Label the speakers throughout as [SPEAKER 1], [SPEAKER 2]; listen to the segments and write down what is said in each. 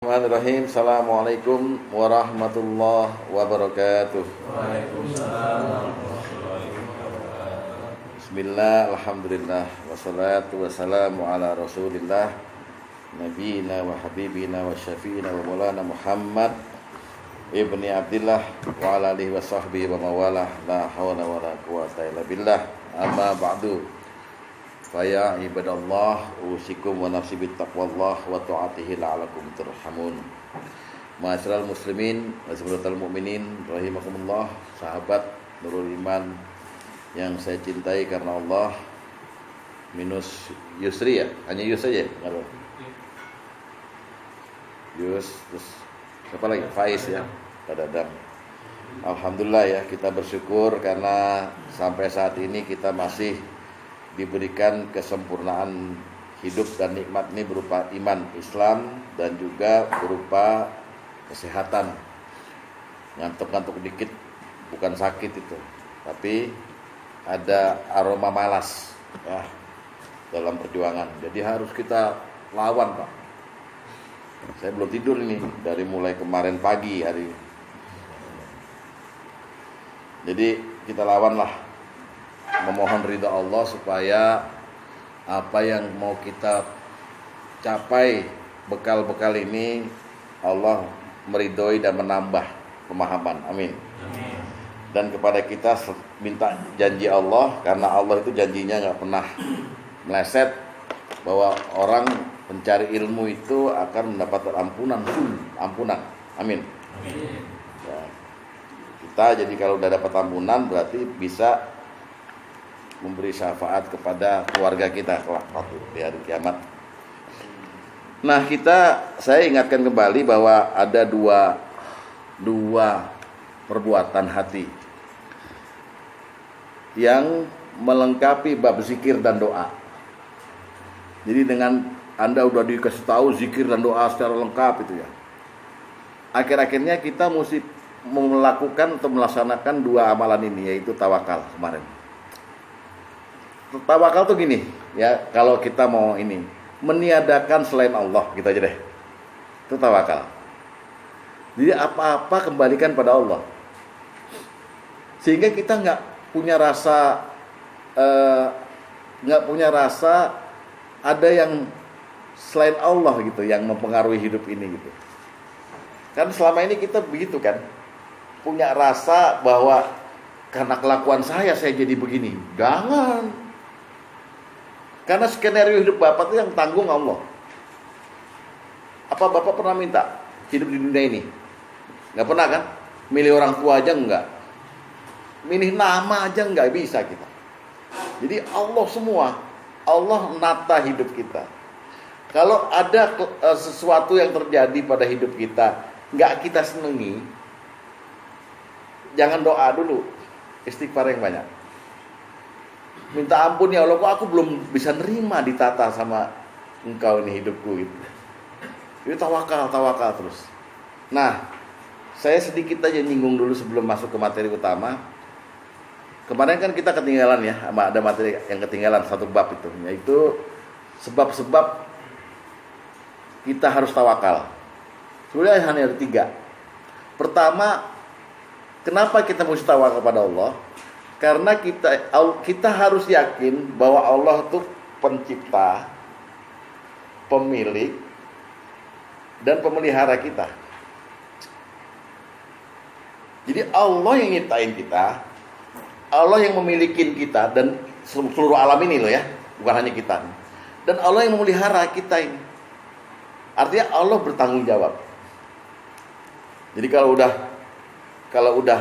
[SPEAKER 1] Bismillahirrahmanirrahim. Assalamualaikum warahmatullahi wabarakatuh.
[SPEAKER 2] Waalaikumsalam warahmatullahi wabarakatuh.
[SPEAKER 1] Bismillah, alhamdulillah, wassalatu wassalamu ala rasulillah Nabiyina wa habibina wa syafi'ina wa maulana Muhammad Ibni Abdillah wa ala alihi wa sahbihi wa mawalah. La hawla wa la quwata illa billah. Amma ba'du. Faya ibadallah, usikum wa nafsi bittaqwallah wa ta'atihi la'alakum turhamun. Ma'asyiral muslimin wa sahabatul mu'minin rahimakumullah, sahabat Nurul Iman yang saya cintai karena Allah. Minus Yusri ya? Hanya Yus saja? Yus, terus siapa lagi? Faiz ya? Pak Dadang. Alhamdulillah ya, kita bersyukur karena sampai saat ini kita masih diberikan kesempurnaan hidup dan nikmat ini berupa iman Islam dan juga berupa kesehatan. Ngantuk-ngantuk dikit bukan sakit itu, tapi ada aroma malas ya dalam perjuangan. Jadi harus kita lawan, Pak. Saya belum tidur ini dari mulai kemarin pagi hari. Jadi kita lawanlah, memohon ridha Allah supaya apa yang mau kita capai, bekal-bekal ini Allah meridhoi dan menambah pemahaman. Amin. Dan kepada kita minta janji Allah, karena Allah itu janjinya nggak pernah meleset, bahwa orang pencari ilmu itu akan mendapatkan ampunan. Amin. Ya. Kita jadi kalau udah dapat ampunan berarti bisa memberi syafaat kepada keluarga kita kelak di hari kiamat. Nah, saya ingatkan kembali bahwa ada dua perbuatan hati yang melengkapi bab zikir dan doa. Jadi dengan Anda udah dikasih tahu zikir dan doa secara lengkap itu ya, akhir-akhirnya kita mesti melakukan atau melaksanakan dua amalan ini, yaitu tawakal kemarin. Tawakal tuh gini ya, kalau kita mau ini meniadakan selain Allah gitu aja deh, itu tawakal. Jadi apa-apa kembalikan pada Allah, sehingga kita nggak punya rasa ada yang selain Allah gitu yang mempengaruhi hidup ini gitu. Kan selama ini kita begitu kan, punya rasa bahwa karena kelakuan saya jadi begini. Jangan. Karena skenario hidup Bapak itu yang tanggung Allah. Apa Bapak pernah minta hidup di dunia ini? Nggak pernah kan? Milih orang tua aja enggak. Milih nama aja enggak bisa kita. Jadi Allah semua. Allah nata hidup kita. Kalau ada sesuatu yang terjadi pada hidup kita nggak kita senengi, jangan doa dulu. Istighfar yang banyak. Minta ampun ya Allah, kok aku belum bisa nerima ditata sama engkau ini hidupku gitu. Itu tawakal terus. Nah, saya sedikit aja nyinggung dulu sebelum masuk ke materi utama. Kemarin kan kita ketinggalan ya, ada materi yang ketinggalan satu bab itu, yaitu sebab-sebab kita harus tawakal. Sebenarnya hanya ada 3. Pertama, kenapa kita mesti tawakal kepada Allah? Karena kita harus yakin bahwa Allah itu pencipta, pemilik, dan pemelihara kita. Jadi Allah yang nyiptain kita, Allah yang memiliki kita dan seluruh alam ini loh ya, bukan hanya kita. Dan Allah yang memelihara kita ini. Artinya Allah bertanggung jawab. Jadi kalau udah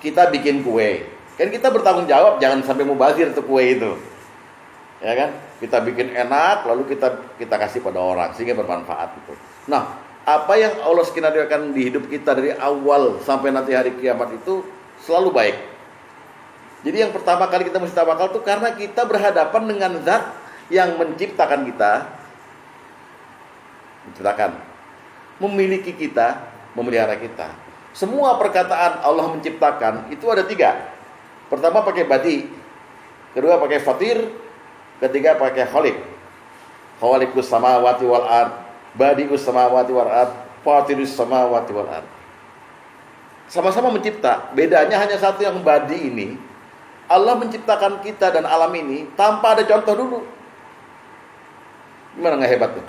[SPEAKER 1] kita bikin kue, kan kita bertanggung jawab, jangan sampai mubazir tuh kue itu, ya kan? Kita bikin enak, lalu kita kasih pada orang sehingga bermanfaat itu. Nah, apa yang Allah skenariokan di hidup kita dari awal sampai nanti hari kiamat itu selalu baik. Jadi yang pertama kali kita mesti tawakal tuh karena kita berhadapan dengan zat yang menciptakan kita, memiliki kita, memelihara kita. Semua perkataan Allah menciptakan itu ada 3. Pertama pakai badi, kedua pakai fatir, ketiga pakai khaliq. Khaliqus samawati wal ard, Badi'us samawati wal ard, fatirus samawati wal ard. Sama-sama mencipta. Bedanya hanya satu, yang badi ini Allah menciptakan kita dan alam ini tanpa ada contoh dulu. Gimana nggak hebat tuh?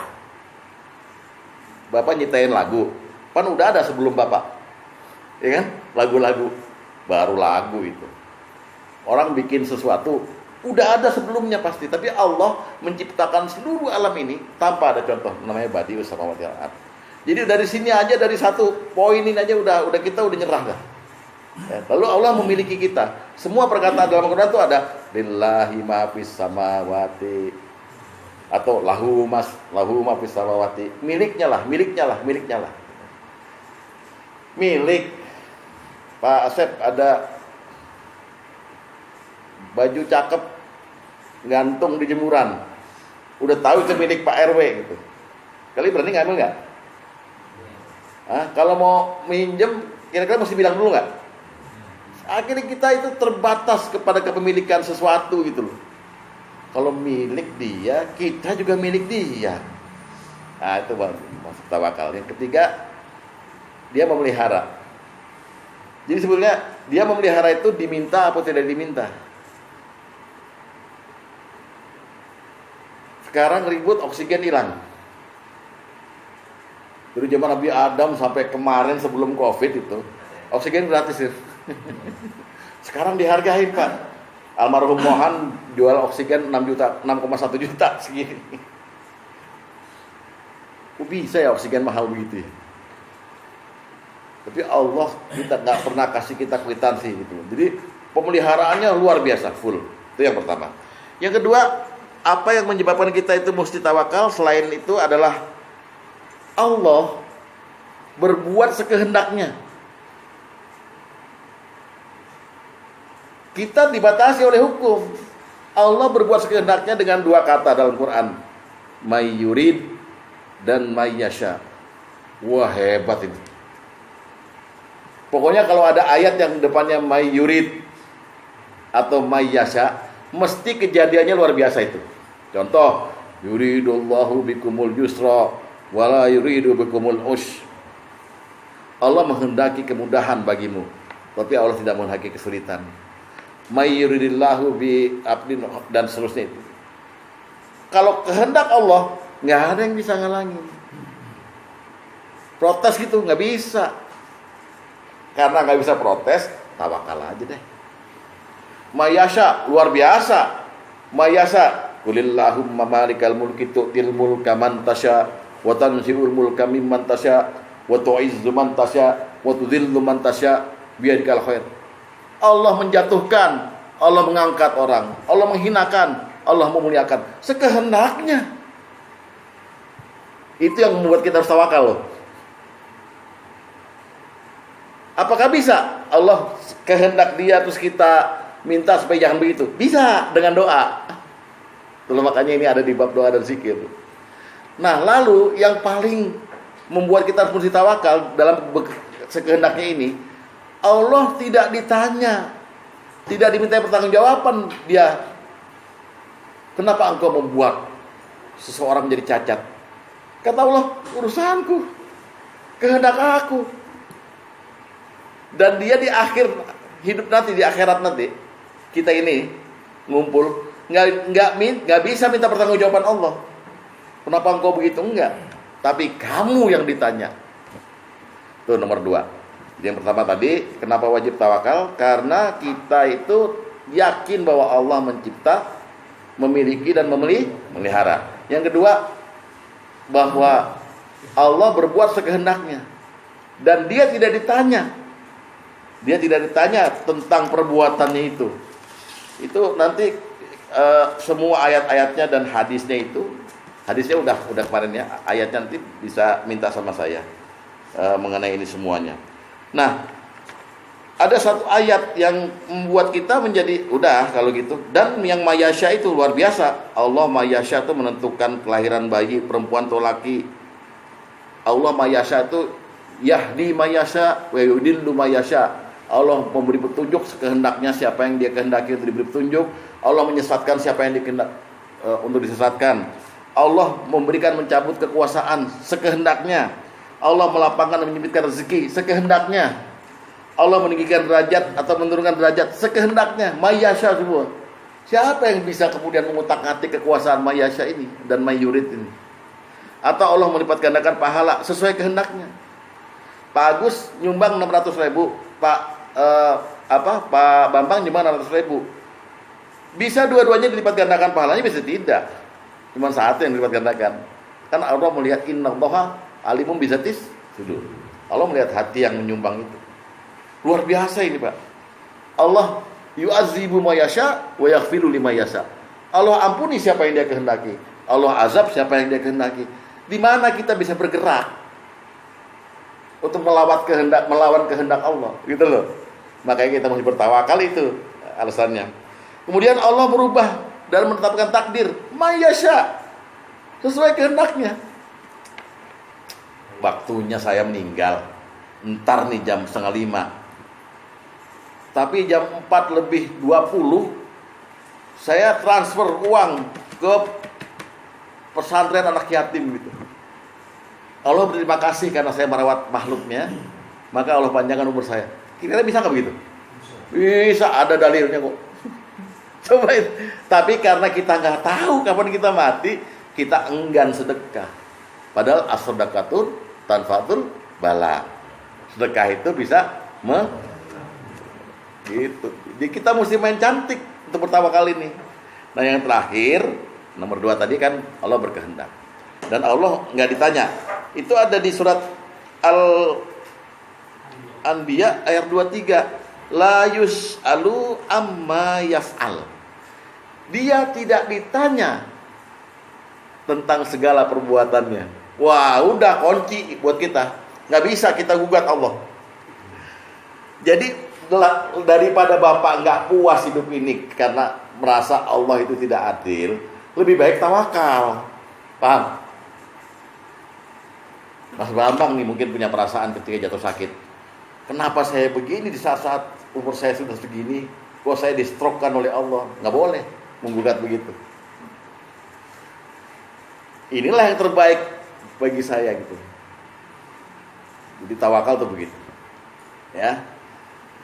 [SPEAKER 1] Bapak nyiptain lagu, kan udah ada sebelum Bapak, ya kan? Lagu-lagu, baru lagu itu. Orang bikin sesuatu, udah ada sebelumnya pasti. Tapi Allah menciptakan seluruh alam ini tanpa ada contoh. Namanya badi'us samawati wal ard. Jadi dari sini aja, dari satu poin ini aja udah kita udah nyerah dah. Ya, lalu Allah memiliki kita. Semua perkataan dalam Al-Quran itu ada lillahi ma fis samawati, atau lahu ma fis samawati. Milik. Pak Asep ada baju cakep gantung di jemuran. Udah tahu itu milik Pak RW gitu. Kali berani ngambil nggak? Kalau mau minjem, kira-kira mesti bilang dulu nggak? Akhirnya kita itu terbatas kepada kepemilikan sesuatu gitu loh. Kalau milik dia, kita juga milik dia. Nah, itu maksud tawakal. Yang ketiga, dia memelihara. Jadi sebetulnya dia memelihara itu diminta atau tidak diminta. Sekarang ribut oksigen hilang. Dari zaman Nabi Adam sampai kemarin sebelum Covid itu oksigen gratis ya. Sekarang dihargain Pak. Almarhum Mohan jual oksigen 6,1 juta segini. Kok bisa ya oksigen mahal begitu ya? Tapi Allah kita nggak pernah kasih kita kwitansi gitu. Jadi pemeliharaannya luar biasa, full. Itu yang pertama. Yang kedua, apa yang menyebabkan kita itu mesti tawakal selain itu adalah Allah berbuat sekehendaknya. Kita dibatasi oleh hukum. Allah berbuat sekehendaknya dengan dua kata dalam Quran, may yurid dan may yasha. Wah, hebat ini. Pokoknya kalau ada ayat yang depannya may yurid atau may yasha, mesti kejadiannya luar biasa itu. Contoh, yuridullahu bikumul yusra wala yuridu bikumul usy. Allah menghendaki kemudahan bagimu, tapi Allah tidak menghendaki kesulitan. May yuridillahu bi abdin dan seterusnya itu. Kalau kehendak Allah, nggak ada yang bisa ngalangin. Protes gitu nggak bisa. Karena nggak bisa protes, tawakal aja deh. Mayasya luar biasa. Mayasya qulillahumma malikal mulki tu'til mulka man tasya wa tanzi'ul mulka mimman tasya wa tu'izzu man tasya wa tudhillu man tasya biyadikal khair. Allah menjatuhkan, Allah mengangkat orang, Allah menghinakan, Allah memuliakan sekehendaknya. Itu yang membuat kita harus tawakal loh. Apakah bisa Allah kehendak dia terus kita minta supaya jangan begitu? Bisa dengan doa. Itulah makanya ini ada di bab doa dan zikir. Nah, lalu yang paling membuat kita harus tawakal dalam sekehendaknya ini, Allah tidak ditanya, tidak diminta pertanggungjawaban dia. Kenapa engkau membuat seseorang menjadi cacat? Kata Allah, urusanku, kehendak aku. Dan dia di akhir hidup nanti, di akhirat nanti, kita ini ngumpul, nggak bisa minta pertanggungjawaban Allah. Kenapa engkau begitu? Enggak. Tapi kamu yang ditanya. Itu nomor 2. Yang pertama tadi, kenapa wajib tawakal? Karena kita itu yakin bahwa Allah mencipta, memiliki dan memelihara. Yang kedua, bahwa Allah berbuat sekehendaknya dan dia tidak ditanya. Dia tidak ditanya tentang perbuatannya itu. Itu nanti semua ayat-ayatnya dan hadisnya itu, hadisnya udah kemarin ya, ayatnya nanti bisa minta sama saya mengenai ini semuanya. Nah, ada satu ayat yang membuat kita menjadi udah kalau gitu. Dan yang mayasya itu luar biasa. Allah mayasya itu menentukan kelahiran bayi perempuan atau laki. Allah mayasya itu yahdi mayasya wa yudillu mayasya. Allah memberi petunjuk sekehendaknya, siapa yang dia kehendaki untuk diberi petunjuk. Allah menyesatkan siapa yang dikehendak untuk disesatkan. Allah memberikan mencabut kekuasaan sekehendaknya. Allah melapangkan dan menyempitkan rezeki sekehendaknya. Allah meninggikan derajat atau menurunkan derajat sekehendaknya. Mayyasha semua. Siapa yang bisa kemudian mengutak-atik kekuasaan Mayyasha ini dan Mayyurid ini? Atau Allah melipat gandakan pahala sesuai kehendaknya. Pak Agus nyumbang 600.000, Pak Bambang nyumbang 600.000. Bisa dua-duanya dilipat gandakan pahalanya, bisa tidak. Cuma satu yang dilipat gandakan. Kan Allah melihat innallaha alimun bizatis sudur. Allah melihat hati yang menyumbang itu. Luar biasa ini, Pak. Allah yu'adzibu ma yasha wa yaghfiru lima yasha. Allah ampuni siapa yang Dia kehendaki. Allah azab siapa yang Dia kehendaki. Di mana kita bisa bergerak untuk melawan kehendak Allah, gitu loh. Makanya kita mesti bertawakal, itu alasannya. Kemudian Allah merubah dan menetapkan takdir mayasya sesuai kehendaknya. Waktunya saya meninggal ntar nih jam 4:30, tapi jam 4:20 saya transfer uang ke pesantren anak yatim gitu. Allah berterima kasih karena saya merawat makhluknya, maka Allah panjangkan umur saya. Kira-kira bisa nggak begitu? Bisa, ada dalilnya kok. Coba itu. Tapi karena kita nggak tahu kapan kita mati, kita enggan sedekah. Padahal as-sadaqatul tanfatul bala. Sedekah itu bisa gitu. Jadi kita mesti main cantik untuk pertama kali ini. Nah, yang terakhir nomor 2 tadi kan Allah berkehendak. Dan Allah nggak ditanya. Itu ada di surat Al-Anbiya ayat 23. La yus'alu amma yaf'al. Dia tidak ditanya tentang segala perbuatannya. Wah, udah kunci buat kita. Nggak bisa kita gugat Allah. Jadi daripada Bapak nggak puas hidup ini karena merasa Allah itu tidak adil, lebih baik tawakal. Paham? Mas Bambang nih mungkin punya perasaan ketika jatuh sakit. Kenapa saya begini di saat-saat umur saya sudah segini? Kok saya di-stroke-kan oleh Allah? Nggak boleh menggugat begitu. Inilah yang terbaik bagi saya gitu. Jadi tawakal tuh begitu. Ya.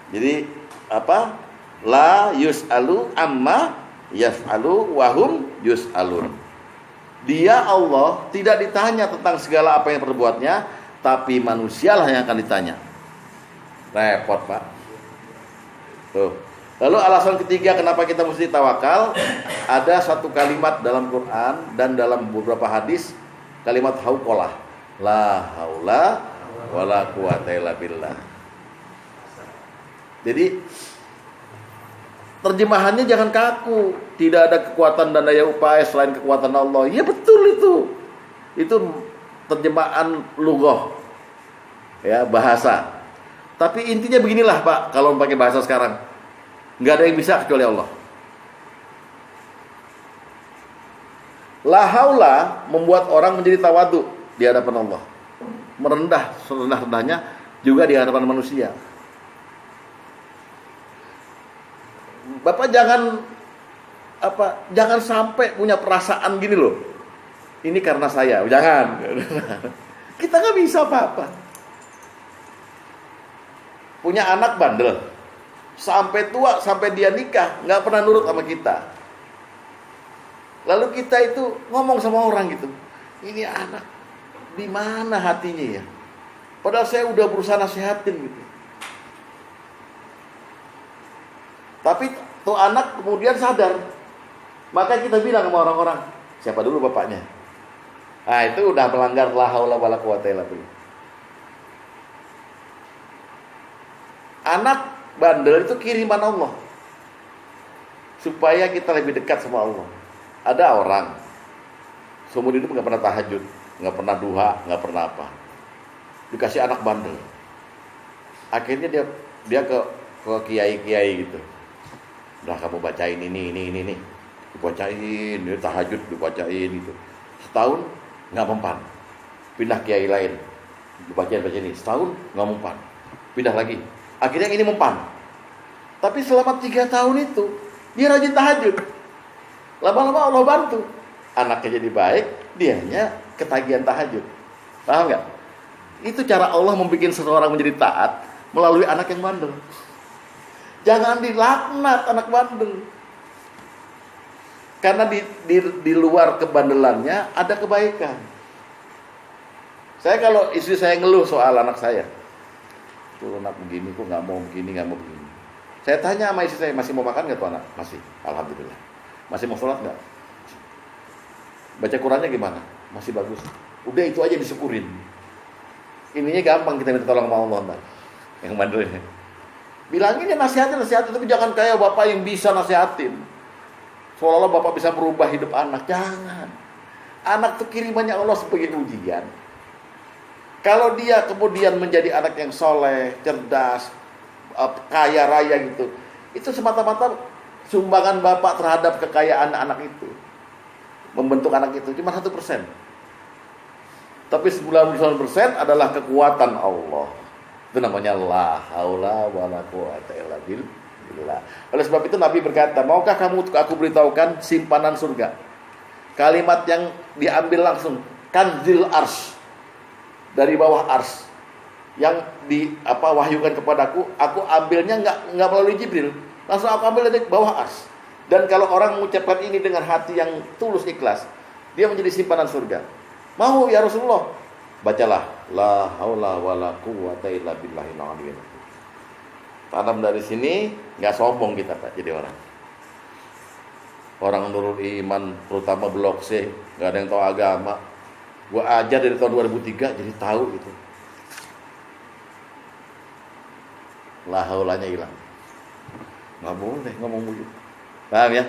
[SPEAKER 1] Jadi apa? La yus'alu amma yaf'alu wahum yus'alun. Dia Allah tidak ditanya tentang segala apa yang perbuatnya, tapi manusialah yang akan ditanya. Repot, Pak. Tuh. Lalu alasan ketiga kenapa kita mesti tawakal, ada satu kalimat dalam Quran dan dalam beberapa hadis, kalimat hauqalah. La haula wala quwata illa billah. Jadi terjemahannya jangan kaku. Tidak ada kekuatan dan daya upaya selain kekuatan Allah. Ya betul itu. Itu terjemahan lughah. Ya, bahasa. Tapi intinya beginilah, Pak, kalau pakai bahasa sekarang. Nggak ada yang bisa kecuali Allah. La haula membuat orang menjadi tawadu di hadapan Allah. Merendah serendah-rendahnya juga di hadapan manusia. Bapak jangan sampai punya perasaan gini loh. Ini karena saya, jangan. Kita nggak bisa apa-apa. Punya anak bandel, sampai tua, sampai dia nikah, nggak pernah nurut sama kita. Lalu kita itu ngomong sama orang gitu, ini anak di mana hatinya ya? Padahal saya udah berusaha nasihatin gitu. Tapi tuh anak kemudian sadar. Maka kita bilang sama orang-orang, siapa dulu bapaknya? Nah, itu udah melanggar la haula wala quwata illa billah. Anak bandel itu kiriman Allah, supaya kita lebih dekat sama Allah. Ada orang seumur hidup nggak pernah tahajud, nggak pernah duha, nggak pernah apa. Dikasih anak bandel. Akhirnya dia ke kiai-kiai gitu. Udah kamu bacain ini. Dibacain, dia tahajud dibacain gitu. Setahun nggak mempan. Pindah kiai lain. Dibacain ini. Setahun nggak mempan. Pindah lagi. Akhirnya yang ini mempan. Tapi selama 3 tahun itu dia rajin tahajud. Lama-lama Allah bantu. anaknya jadi baik, dianya ketagihan tahajud. Paham nggak? Itu cara Allah membuat seseorang menjadi taat melalui anak yang bandel. Jangan dilaknat anak bandel. Karena di luar kebandelannya ada kebaikan. Saya kalau istri saya ngeluh soal anak saya, tuh anak begini, kok nggak mau begini, nggak mau begini. Saya tanya sama istri saya, masih mau makan nggak tuh anak? Masih, alhamdulillah. Masih mau sholat nggak? Baca Qurannya gimana? Masih bagus. Udah itu aja disyukurin. Ininya gampang kita minta tolong sama Allah, Mbak. Yang bandelnya. Bilangin ya nasihatin, tapi jangan kayak bapak yang bisa nasihatin. Seolah-olah bapak bisa merubah hidup anak. Jangan. Anak itu kirimannya Allah sebagai ujian. Kalau dia kemudian menjadi anak yang soleh, cerdas, kaya raya gitu, itu semata-mata sumbangan bapak terhadap kekayaan anak itu. Membentuk anak itu cuma 1%. Tapi 99% adalah kekuatan Allah. Itu namanya la haula wala quwata illa billah. Oleh sebab itu Nabi berkata, maukah kamu aku beritahukan simpanan surga? Kalimat yang diambil langsung, kanzil ars, dari bawah ars, yang wahyukan kepadaku, aku ambilnya nggak melalui Jibril, langsung aku ambil dari bawah ars. Dan kalau orang mengucapkan ini dengan hati yang tulus ikhlas, dia menjadi simpanan surga. Mau ya Rasulullah? Bacalah la haula wala quwata illa billahil aliyyil azim. Tanam dari sini, nggak sombong kita Pak jadi orang. Orang nurul iman, terutama blok C, nggak ada yang tahu agama. Gua ajar dari tahun 2003 jadi tahu gitu. La haulanya hilang. Nggak boleh ngomong begitu. Paham ya?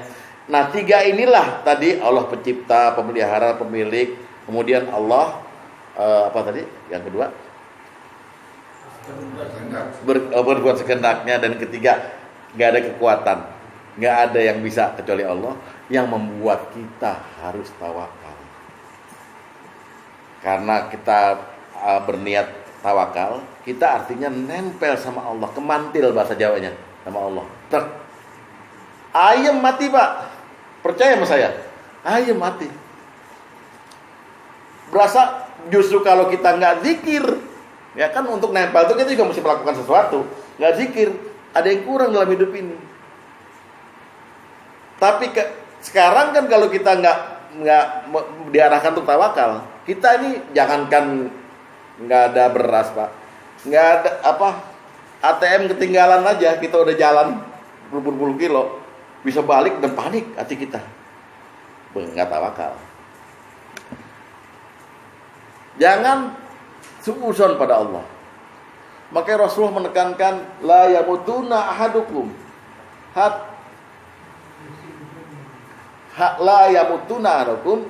[SPEAKER 1] Nah 3 inilah tadi Allah pencipta, pemelihara, pemilik. Kemudian Allah apa tadi? Yang kedua berbuat sekehendaknya. Dan ketiga nggak ada kekuatan, nggak ada yang bisa kecuali Allah yang membuat kita harus tawakal. Karena kita berniat tawakal, kita artinya nempel sama Allah, kemantil bahasa Jawanya sama Allah. Ayam mati Pak, percaya sama saya, ayam mati. Berasa justru kalau kita nggak zikir, ya kan untuk nempel itu kita juga mesti melakukan sesuatu. Nggak zikir, ada yang kurang dalam hidup ini. Tapi sekarang kan kalau kita nggak diarahkan untuk tawakal, kita ini jangankan nggak ada beras Pak, nggak ada ATM ketinggalan aja, kita udah jalan berpuluh-puluh kilo, bisa balik dan panik hati kita, nggak tawakal. Jangan suudzon pada Allah. Makanya Rasulullah menekankan la yamutuna ahadukum la yamutuna ahadukum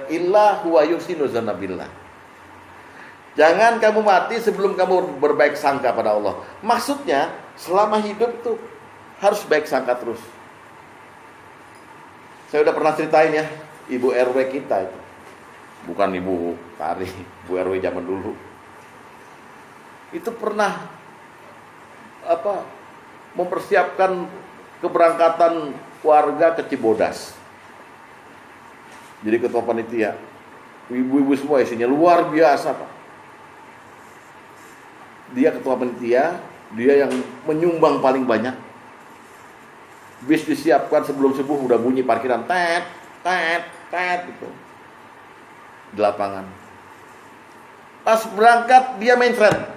[SPEAKER 1] illa huwa yusinu dzanna billah. Jangan kamu mati sebelum kamu berbaik sangka pada Allah. Maksudnya selama hidup tuh harus baik sangka terus. Saya udah pernah ceritain ya, ibu RW kita itu. Bukan ibu Tari, ibu RW zaman dulu. Itu pernah mempersiapkan keberangkatan warga ke Cibodas. Jadi ketua panitia, ibu-ibu semua isinya luar biasa Pak. Dia ketua panitia, dia yang menyumbang paling banyak. Bis disiapkan sebelum subuh udah bunyi parkiran tet gitu di lapangan. Pas berangkat dia main thread,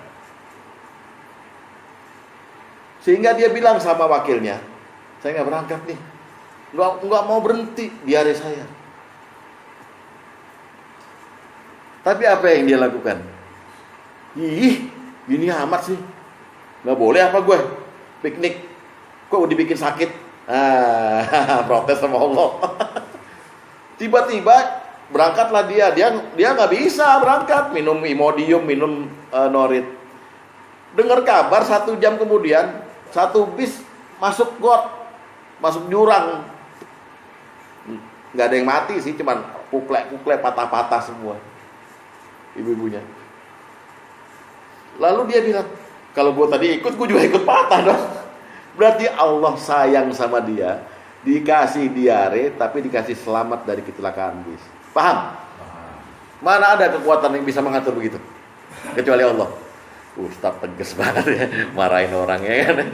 [SPEAKER 1] sehingga dia bilang sama wakilnya, saya nggak berangkat nih, nggak mau berhenti di area saya. Tapi apa yang dia lakukan? Ih, gini amat sih, nggak boleh apa gue piknik, kok dibikin sakit. Protes sama Allah. Tiba-tiba berangkatlah dia nggak bisa berangkat, minum Imodium, minum Norit. Dengar kabar 1 jam kemudian 1 bis masuk got, masuk jurang. Nggak ada yang mati sih, cuman kuklek patah-patah semua ibu-ibunya. Lalu dia bilang, kalau gue tadi ikut, gue juga ikut patah dong. Berarti Allah sayang sama dia. Dikasih diare tapi dikasih selamat dari kecelakaan bis. Paham? Mana ada kekuatan yang bisa mengatur begitu? Kecuali Allah. Ustaz tegas banget ya, marahin orang ya kan.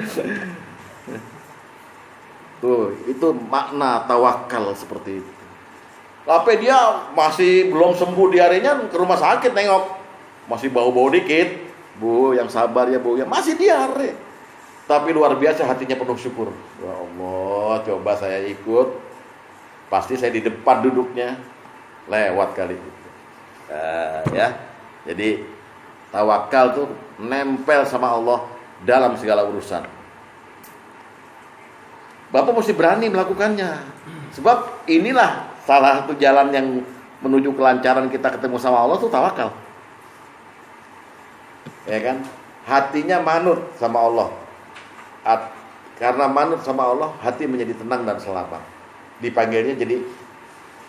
[SPEAKER 1] Tuh, itu makna tawakal seperti itu. Tapi dia masih belum sembuh diarenya ke rumah sakit nengok. Masih bau-bau dikit. Bu, yang sabar ya Bu, ya masih diare. Tapi luar biasa hatinya penuh syukur. Ya Allah, coba saya ikut. Pasti saya di depan duduknya. Lewat kali itu. Ya. Jadi tawakal tuh nempel sama Allah dalam segala urusan. Bapak mesti berani melakukannya. Sebab inilah salah satu jalan yang menuju kelancaran kita ketemu sama Allah tuh tawakal. Ya kan? Hatinya manut sama Allah. Karena manut sama Allah, hati menjadi tenang dan selamat. Dipanggilnya jadi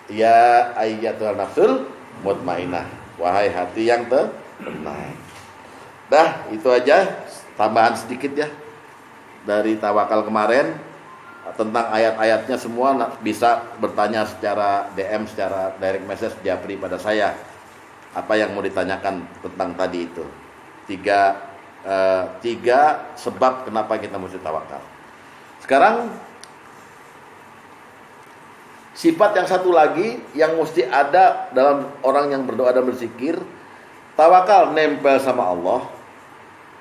[SPEAKER 1] ya ayyatul nafsul mutmainah, wahai hati yang tenang. Dah, itu aja tambahan sedikit ya dari tawakal kemarin. Tentang ayat-ayatnya semua bisa bertanya secara DM, secara direct message japri pada saya. Apa yang mau ditanyakan tentang tadi itu. Tiga sebab kenapa kita mesti tawakal. Sekarang sifat yang satu lagi yang mesti ada dalam orang yang berdoa dan berzikir, tawakal nempel sama Allah.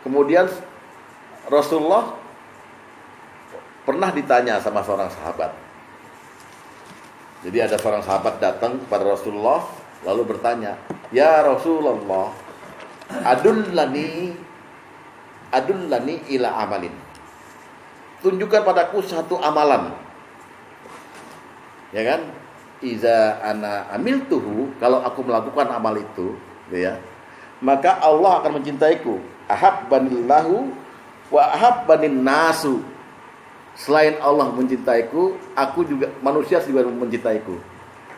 [SPEAKER 1] Kemudian Rasulullah pernah ditanya sama seorang sahabat. Jadi ada seorang sahabat datang kepada Rasulullah lalu bertanya, "Ya Rasulullah, adullani ila amalin. Tunjukkan padaku satu amalan." Ya kan? Iza ana amiltuhu, kalau aku melakukan amal itu, ya, maka Allah akan mencintaiku. Ahabbanillahu wa ahabbanin nasu. Selain Allah mencintaiku, aku juga, manusia juga mencintaiku.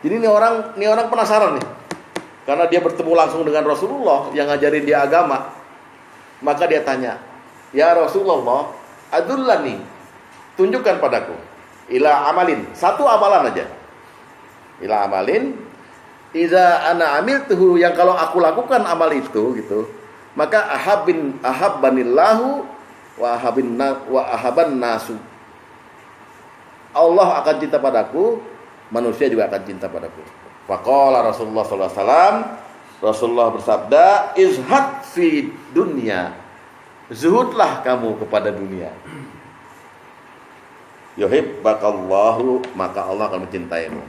[SPEAKER 1] Jadi ini orang penasaran nih. Karena dia bertemu langsung dengan Rasulullah yang ngajarin dia agama. Maka dia tanya, "Ya Rasulullah, adullani, tunjukkan padaku ila amalin, satu amalan aja. Ila amalin iza ana amiltuhu, yang kalau aku lakukan amal itu gitu, maka ahabbanillahu wa ahabban nasu. Allah akan cinta padaku, manusia juga akan cinta padaku." Faqala Rasulullah sallallahu alaihi wasallam, Rasulullah bersabda, "Izhad fi dunya." Zuhudlah kamu kepada dunia. Yuhibbakallahu, maka Allah akan mencintaimu.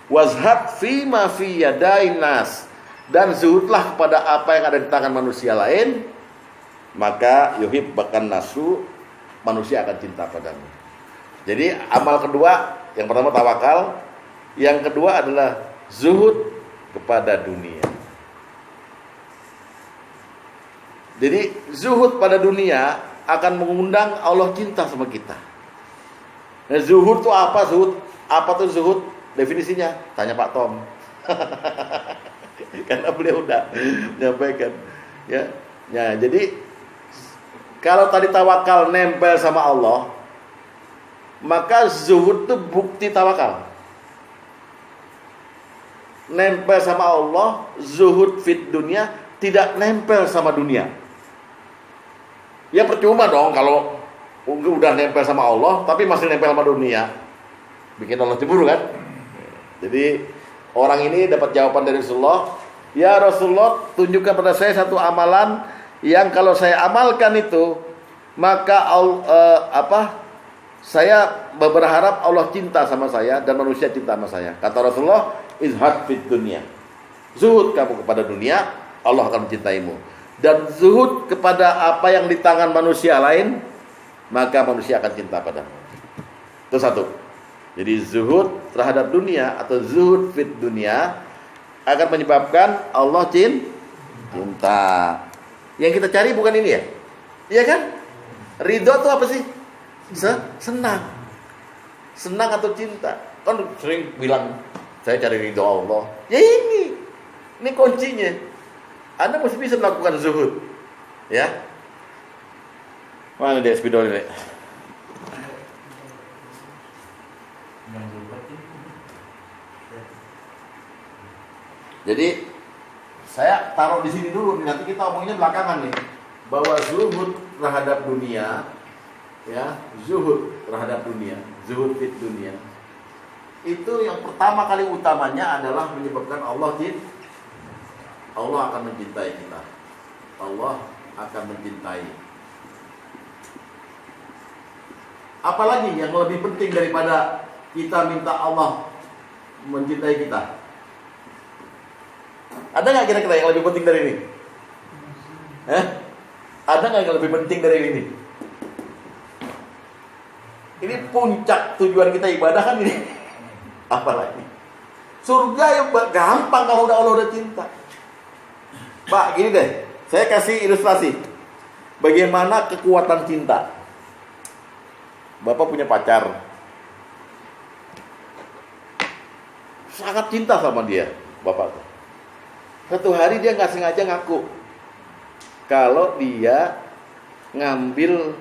[SPEAKER 1] Wazhad fi ma fi yadain nas, dan zuhudlah kepada apa yang ada di tangan manusia lain, maka yuhibbakan nasu, manusia akan cinta padamu. Jadi amal kedua, yang pertama tawakal, yang kedua adalah zuhud kepada dunia. Jadi zuhud pada dunia akan mengundang Allah cinta sama kita. Nah, zuhud itu apa? Zuhud apa tuh zuhud? Definisinya tanya Pak Tom. Karena beliau udah menyampaikan. Ya, jadi kalau tadi tawakal nempel sama Allah, maka zuhud itu bukti tawakal. Nempel sama Allah, zuhud fit dunia, tidak nempel sama dunia. Ya percuma dong kalau udah nempel sama Allah tapi masih nempel sama dunia. Bikin Allah cemburu kan? Jadi orang ini dapat jawaban dari Rasulullah, "Ya Rasulullah, tunjukkan pada saya satu amalan yang kalau saya amalkan itu, maka saya berharap Allah cinta sama saya dan manusia cinta sama saya." Kata Rasulullah, "Izhad fit dunia." Zuhud kamu kepada dunia, Allah akan mencintaimu. Dan zuhud kepada apa yang di tangan manusia lain, maka manusia akan cinta padamu. Itu satu. Jadi zuhud terhadap dunia atau zuhud fit dunia akan menyebabkan Allah cinta. Yang kita cari bukan ini ya? Iya kan? Ridho itu apa sih? Senang. Senang atau cinta. Kan sering bilang, saya cari ridho Allah. Ya ini kuncinya. Anda mesti bisa melakukan zuhud. Ya. Mana dia spidol ini? Jadi saya taruh di sini dulu, nanti kita omongnya belakangan nih, bahwa zuhud terhadap dunia, ya, zuhud terhadap dunia, zuhud fit dunia, itu yang pertama kali utamanya adalah menyebabkan Allah akan mencintai kita. Allah akan mencintai. Apalagi yang lebih penting daripada kita minta Allah mencintai kita? Ada nggak kira-kira yang lebih penting dari ini? Ada nggak yang lebih penting dari ini? Ini puncak tujuan kita ibadah kan ini. Apalagi surga yang gampang kalau Allah udah cinta. Pak, gini deh, saya kasih ilustrasi bagaimana kekuatan cinta. Bapak punya pacar, sangat cinta sama dia, bapak. Satu hari dia nggak sengaja ngaku kalau dia ngambil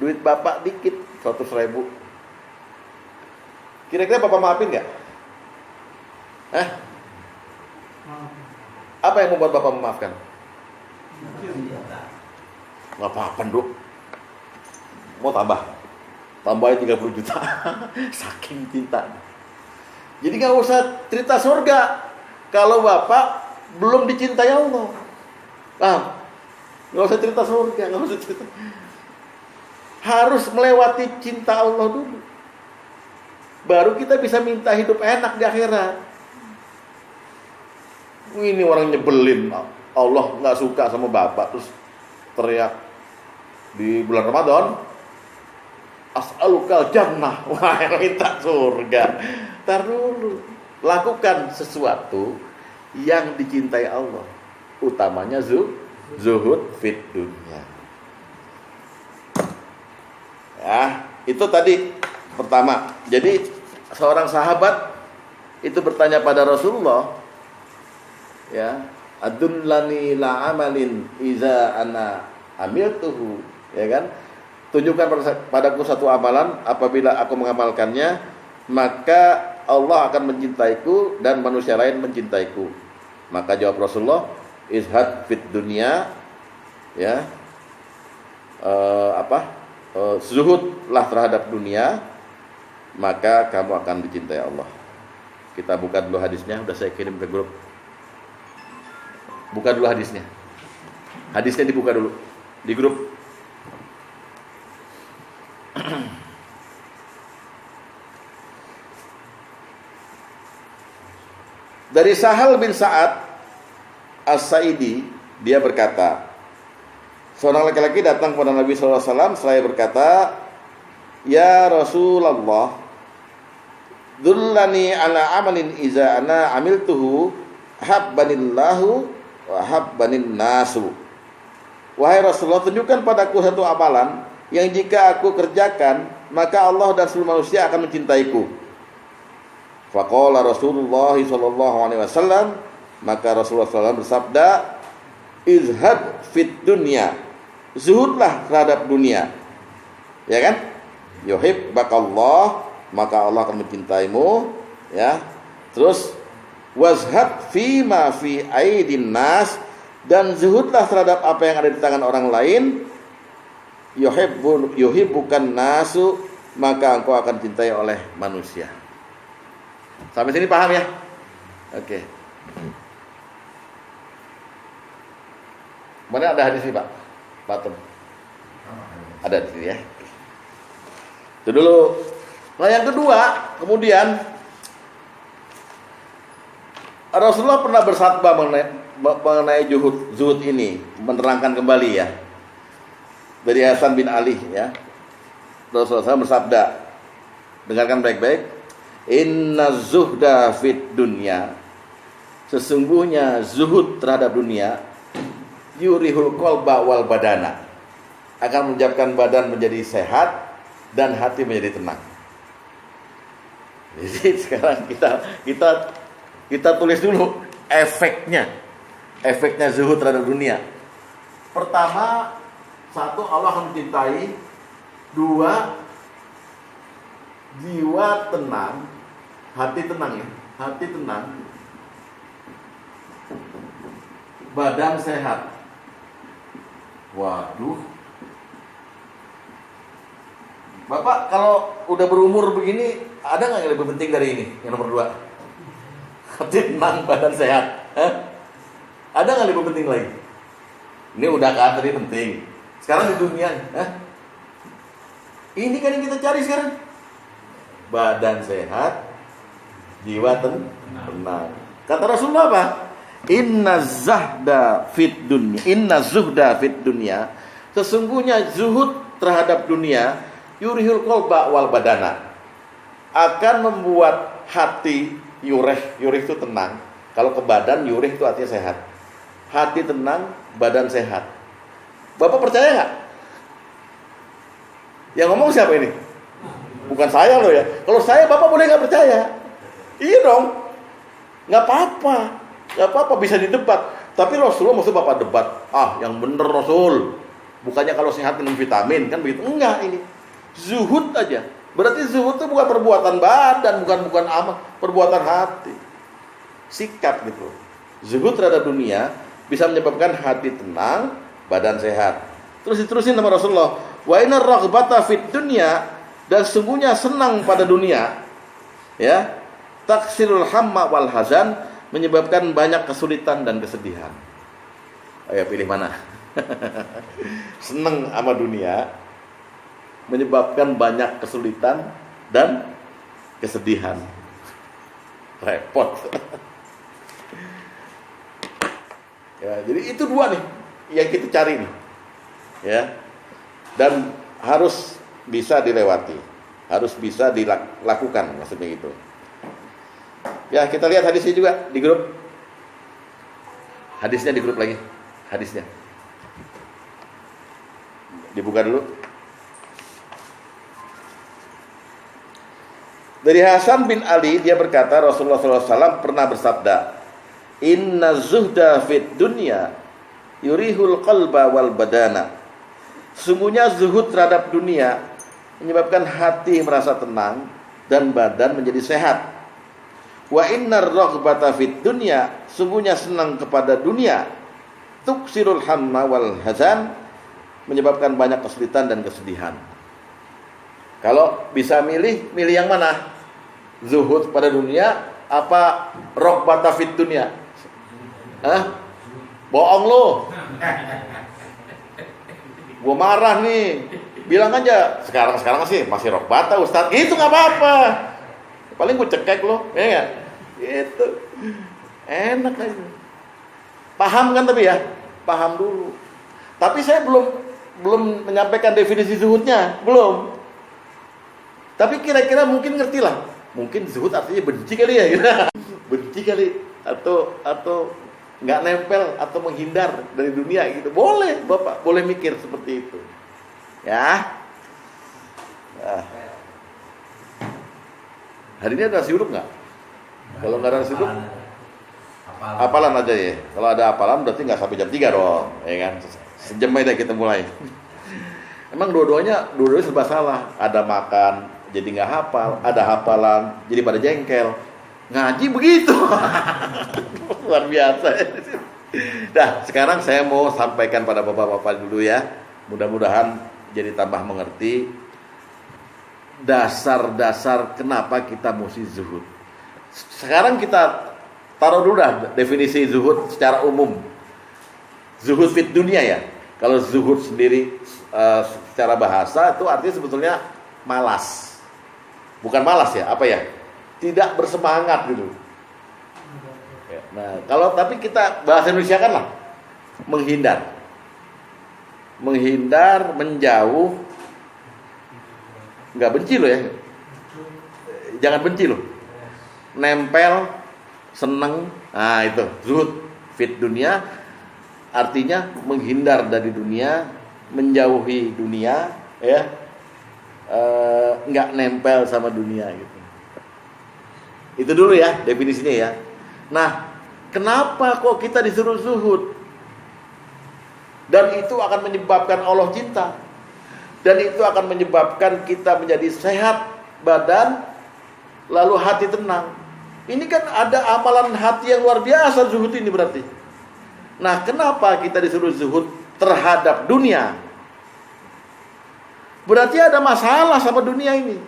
[SPEAKER 1] duit bapak dikit, 100.000. Kira-kira bapak maafin nggak? Apa yang membuat bapak memaafkan? Nggak apa-apa, Dok. Mau tambahin 30 juta. Saking cinta. Jadi nggak usah cerita surga kalau bapak belum dicintai Allah. Paham? Nggak usah cerita surga, nggak usah cerita. Harus melewati cinta Allah dulu, baru kita bisa minta hidup enak di akhirat. Ini orang nyebelin, Allah nggak suka sama bapak, terus teriak di bulan Ramadan, as'alukal jannah, wah minta surga. Tar dulu, lakukan sesuatu yang dicintai Allah, utamanya zuhud fit dunia. Ya, itu tadi pertama. Jadi seorang sahabat itu bertanya pada Rasulullah, ya, adullani la amalin iza ana amiltuhu, ya kan? Tunjukkan padaku satu amalan, apabila aku mengamalkannya, maka Allah akan mencintaiku dan manusia lain mencintaiku. Maka jawab Rasulullah, izhad fit dunia, ya, zuhudlah terhadap dunia, maka kamu akan dicintai Allah. Kita buka dulu hadisnya, udah saya kirim ke grup. Buka dulu hadisnya. Hadisnya dibuka dulu di grup. Dari Sahal bin Sa'ad As-Sa'idi, dia berkata, seorang laki-laki datang kepada Nabi SAW, seraya berkata, ya Rasulullah, dullani ala amalin iza ana amiltuhu habbanillahu wa habbanin nasu. Wahai Rasulullah, tunjukkan padaku satu amalan yang jika aku kerjakan, maka Allah dan seluruh manusia akan mencintaiku. Faqala Rasulullah SAW, maka Rasulullah SAW bersabda, izhad fit dunya, zuhudlah terhadap dunia, ya kan? Yuhibbakallah, maka Allah akan mencintaimu, ya. Terus wazhad fima fi aidin nas, dan zuhudlah terhadap apa yang ada di tangan orang lain. Yuhibbukan nasu, maka engkau akan cintai oleh manusia. Sampai sini paham ya? Oke. Mana ada hadis ini, Pak? Patung. Ada di sini ya. Itu dulu. Nah, yang kedua, kemudian Rasulullah pernah bersabda mengenai zuhud ini, menerangkan kembali ya. Dari Hasan bin Ali ya. Rasulullah SAW bersabda, dengarkan baik-baik, inna zuhda fit dunya, sesungguhnya zuhud terhadap dunia, yurihul qalba wal badana, akan menjadikan badan menjadi sehat dan hati menjadi tenang. Jadi sekarang kita tulis dulu efeknya zuhud terhadap dunia. Pertama, satu, Allah akan mencintai. Dua, jiwa tenang, hati tenang ya, hati tenang. badan sehat. Waduh. Bapak kalau udah berumur begini, ada nggak yang lebih penting dari ini? Yang nomor 2, hati tenang, badan sehat. Ada nggak lebih penting lagi? Ini udah kan tadi penting. Sekarang di dunia, ini kan yang kita cari sekarang. Badan sehat, jiwa tenang. Kata Rasulullah apa? Inna zuhda fit dunya. Sesungguhnya zuhud terhadap dunia yurihul qalba wal badana, akan membuat hati yurih itu tenang. Kalau ke badan, yurih itu artinya sehat. Hati tenang, badan sehat. Bapak percaya nggak? Yang ngomong siapa ini? Bukan saya loh ya. Kalau saya, Bapak boleh nggak percaya? Iya dong. Nggak apa-apa, bisa didebat. Tapi Rasulullah maksud Bapak debat. Yang bener Rasul. Bukannya kalau sehat minum vitamin, kan begitu. Enggak ini. Zuhud aja. Berarti zuhud itu bukan perbuatan badan, bukan amal, perbuatan hati. Sikap gitu. Zuhud terhadap dunia bisa menyebabkan hati tenang, badan sehat. Terus diterusin sama Rasulullah, wa innar raghbata fid dunya, dan sungguhnya senang pada dunia, ya, taksirul hamma wal hazan, menyebabkan banyak kesulitan dan kesedihan. Ayo pilih mana? Senang sama dunia menyebabkan banyak kesulitan dan kesedihan. Repot. Ya, jadi itu 2 nih yang kita cari nih. Ya. Dan harus bisa dilewati. Harus bisa dilakukan, maksudnya gitu. Ya, kita lihat hadisnya juga di grup. Hadisnya di grup lagi. Hadisnya. Dibuka dulu. Dari Hasan bin Ali, dia berkata Rasulullah SAW pernah bersabda, Inna zuhda fit dunya yurihul qalba wal badana. Sesungguhnya zuhud terhadap dunia menyebabkan hati merasa tenang dan badan menjadi sehat. Wa innar raghbata fit dunya, sungguhnya senang kepada dunia, tuksirul hamma wal hazan, menyebabkan banyak kesulitan dan kesedihan. Kalau bisa milih yang mana? Zuhud pada dunia apa raghbata fit dunya? Bohong lo. Gua marah nih. Bilang aja, sekarang sih masih raghbata Ustaz. Gitu enggak apa-apa. Paling gue cekek lo, ya enggak? Gitu. Enak aja. Paham kan tapi ya? Paham dulu. Tapi saya belum menyampaikan definisi zuhudnya, belum. Tapi kira-kira mungkin ngerti lah. Mungkin zuhud artinya benci kali ya, gitu. Benci kali atau nggak nempel atau menghindar dari dunia gitu. Boleh, Bapak, boleh mikir seperti itu. Ya. Nah. Hari ini ada nasi uduk nggak? Kalau nggak ada nasi uduk, hafalan aja ya. Kalau ada hafalan berarti nggak sampai jam 3 dong, ya kan? Sejam aja kita mulai. Emang dua-duanya serba salah. Ada makan jadi nggak hafal, ada hafalan jadi pada jengkel. Ngaji begitu. Luar biasa. Nah, sekarang saya mau sampaikan pada bapak-bapak dulu ya. Mudah-mudahan jadi tambah mengerti dasar-dasar kenapa kita mesti zuhud. Sekarang kita taruh dulu dah definisi zuhud secara umum. Zuhud fit dunia ya. Kalau zuhud sendiri secara bahasa itu artinya sebetulnya malas. Bukan malas ya, apa ya? Tidak bersemangat gitu. Nah, kalau tapi kita bahasa Indonesia kan lah menghindar, menjauh, nggak benci loh ya, jangan benci loh, nempel, seneng, nah itu zuhud fit dunia, artinya menghindar dari dunia, menjauhi dunia, ya, nggak nempel sama dunia gitu. Itu dulu ya definisinya ya. Nah, kenapa kok kita disuruh zuhud? Dan itu akan menyebabkan Allah cinta. Dan itu akan menyebabkan kita menjadi sehat badan, lalu hati tenang. Ini kan ada amalan hati yang luar biasa zuhud ini berarti. Nah, kenapa kita disuruh zuhud terhadap dunia? Berarti ada masalah sama dunia ini.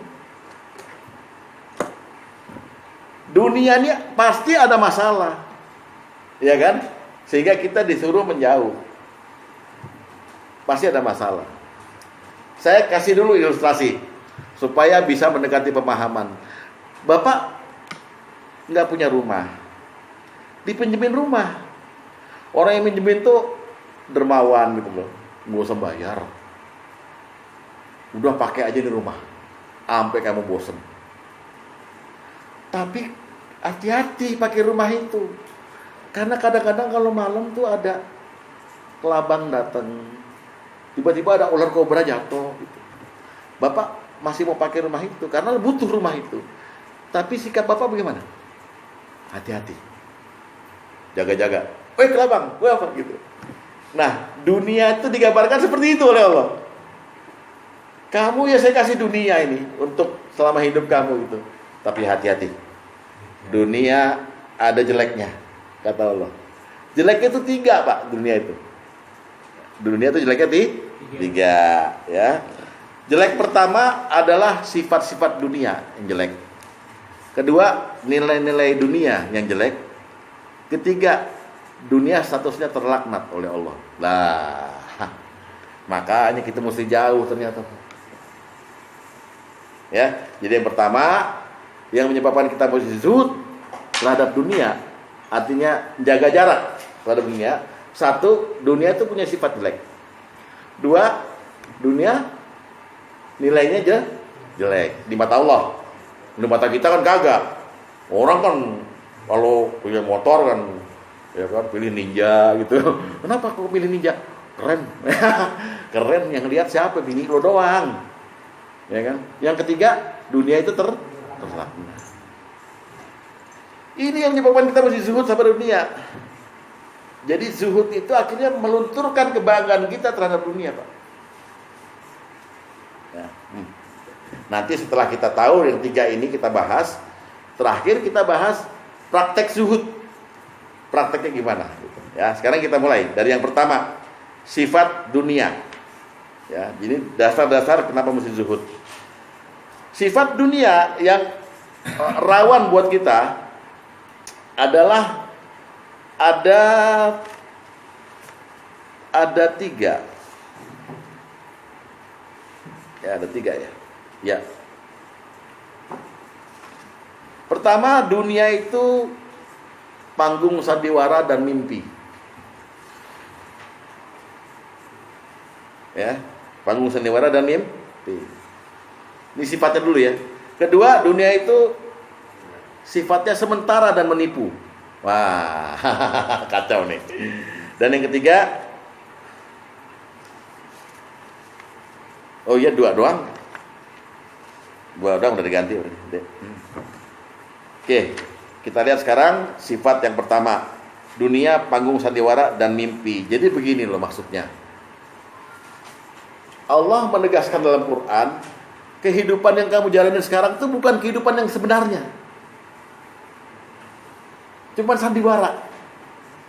[SPEAKER 1] Dunia ini pasti ada masalah, ya kan? Sehingga kita disuruh menjauh. Pasti ada masalah. Saya kasih dulu ilustrasi supaya bisa mendekati pemahaman. Bapak nggak punya rumah, dipinjemin rumah. Orang yang minjemin tuh dermawan gitu loh, nggak usah bayar. Udah pakai aja di rumah, sampai kamu bosen. Tapi hati-hati pakai rumah itu, karena kadang-kadang kalau malam tuh ada kelabang datang, tiba-tiba ada ular kobra jatuh. Gitu. Bapak masih mau pakai rumah itu karena butuh rumah itu. Tapi sikap bapak bagaimana? Hati-hati, jaga-jaga. Kelabang, apa gitu. Nah, dunia itu digambarkan seperti itu oleh Allah. Kamu ya saya kasih dunia ini untuk selama hidup kamu gitu. Tapi hati-hati. Dunia ada jeleknya, kata Allah. Jeleknya itu 3, Pak, dunia itu. Dunia itu jeleknya 3, ya. Jelek pertama adalah sifat-sifat dunia yang jelek. Kedua, nilai-nilai dunia yang jelek. Ketiga, dunia statusnya terlaknat oleh Allah. Lah, makanya kita mesti jauh ternyata. Ya, jadi yang pertama yang menyebabkan kita mesti zuhud terhadap dunia, artinya jaga jarak terhadap dunia. 1, dunia itu punya sifat jelek. 2, dunia nilainya jelek di mata Allah. Di mata kita kan kagak. Orang kan kalau punya motor kan, ya kan, pilih Ninja gitu. Kenapa kok pilih Ninja? Keren. Keren, yang lihat siapa? Bini lo doang. Ya kan? Yang ketiga, dunia itu terlaknat. Ini yang menyebabkan kita mesti zuhud sama dunia. Jadi zuhud itu akhirnya melunturkan kebanggaan kita terhadap dunia, Pak. Ya. Nanti setelah kita tahu yang 3 ini kita bahas, terakhir kita bahas praktek zuhud. Prakteknya gimana? Ya, sekarang kita mulai dari yang pertama, sifat dunia. Ya, jadi dasar-dasar kenapa mesti zuhud. Sifat dunia yang rawan buat kita adalah ada 3. Ya, ada 3 ya. Ya. Pertama, dunia itu panggung sandiwara dan mimpi. Ya, panggung sandiwara dan mimpi. Ini sifatnya dulu ya. Kedua, dunia itu sifatnya sementara dan menipu. Wah, kacau nih. Dan yang ketiga, oh iya 2 doang. 2 doang udah diganti. Oke, kita lihat sekarang sifat yang pertama. Dunia, panggung sandiwara, dan mimpi. Jadi begini loh maksudnya. Allah menegaskan dalam Quran, kehidupan yang kamu jalani sekarang itu bukan kehidupan yang sebenarnya. Cuman sandiwara.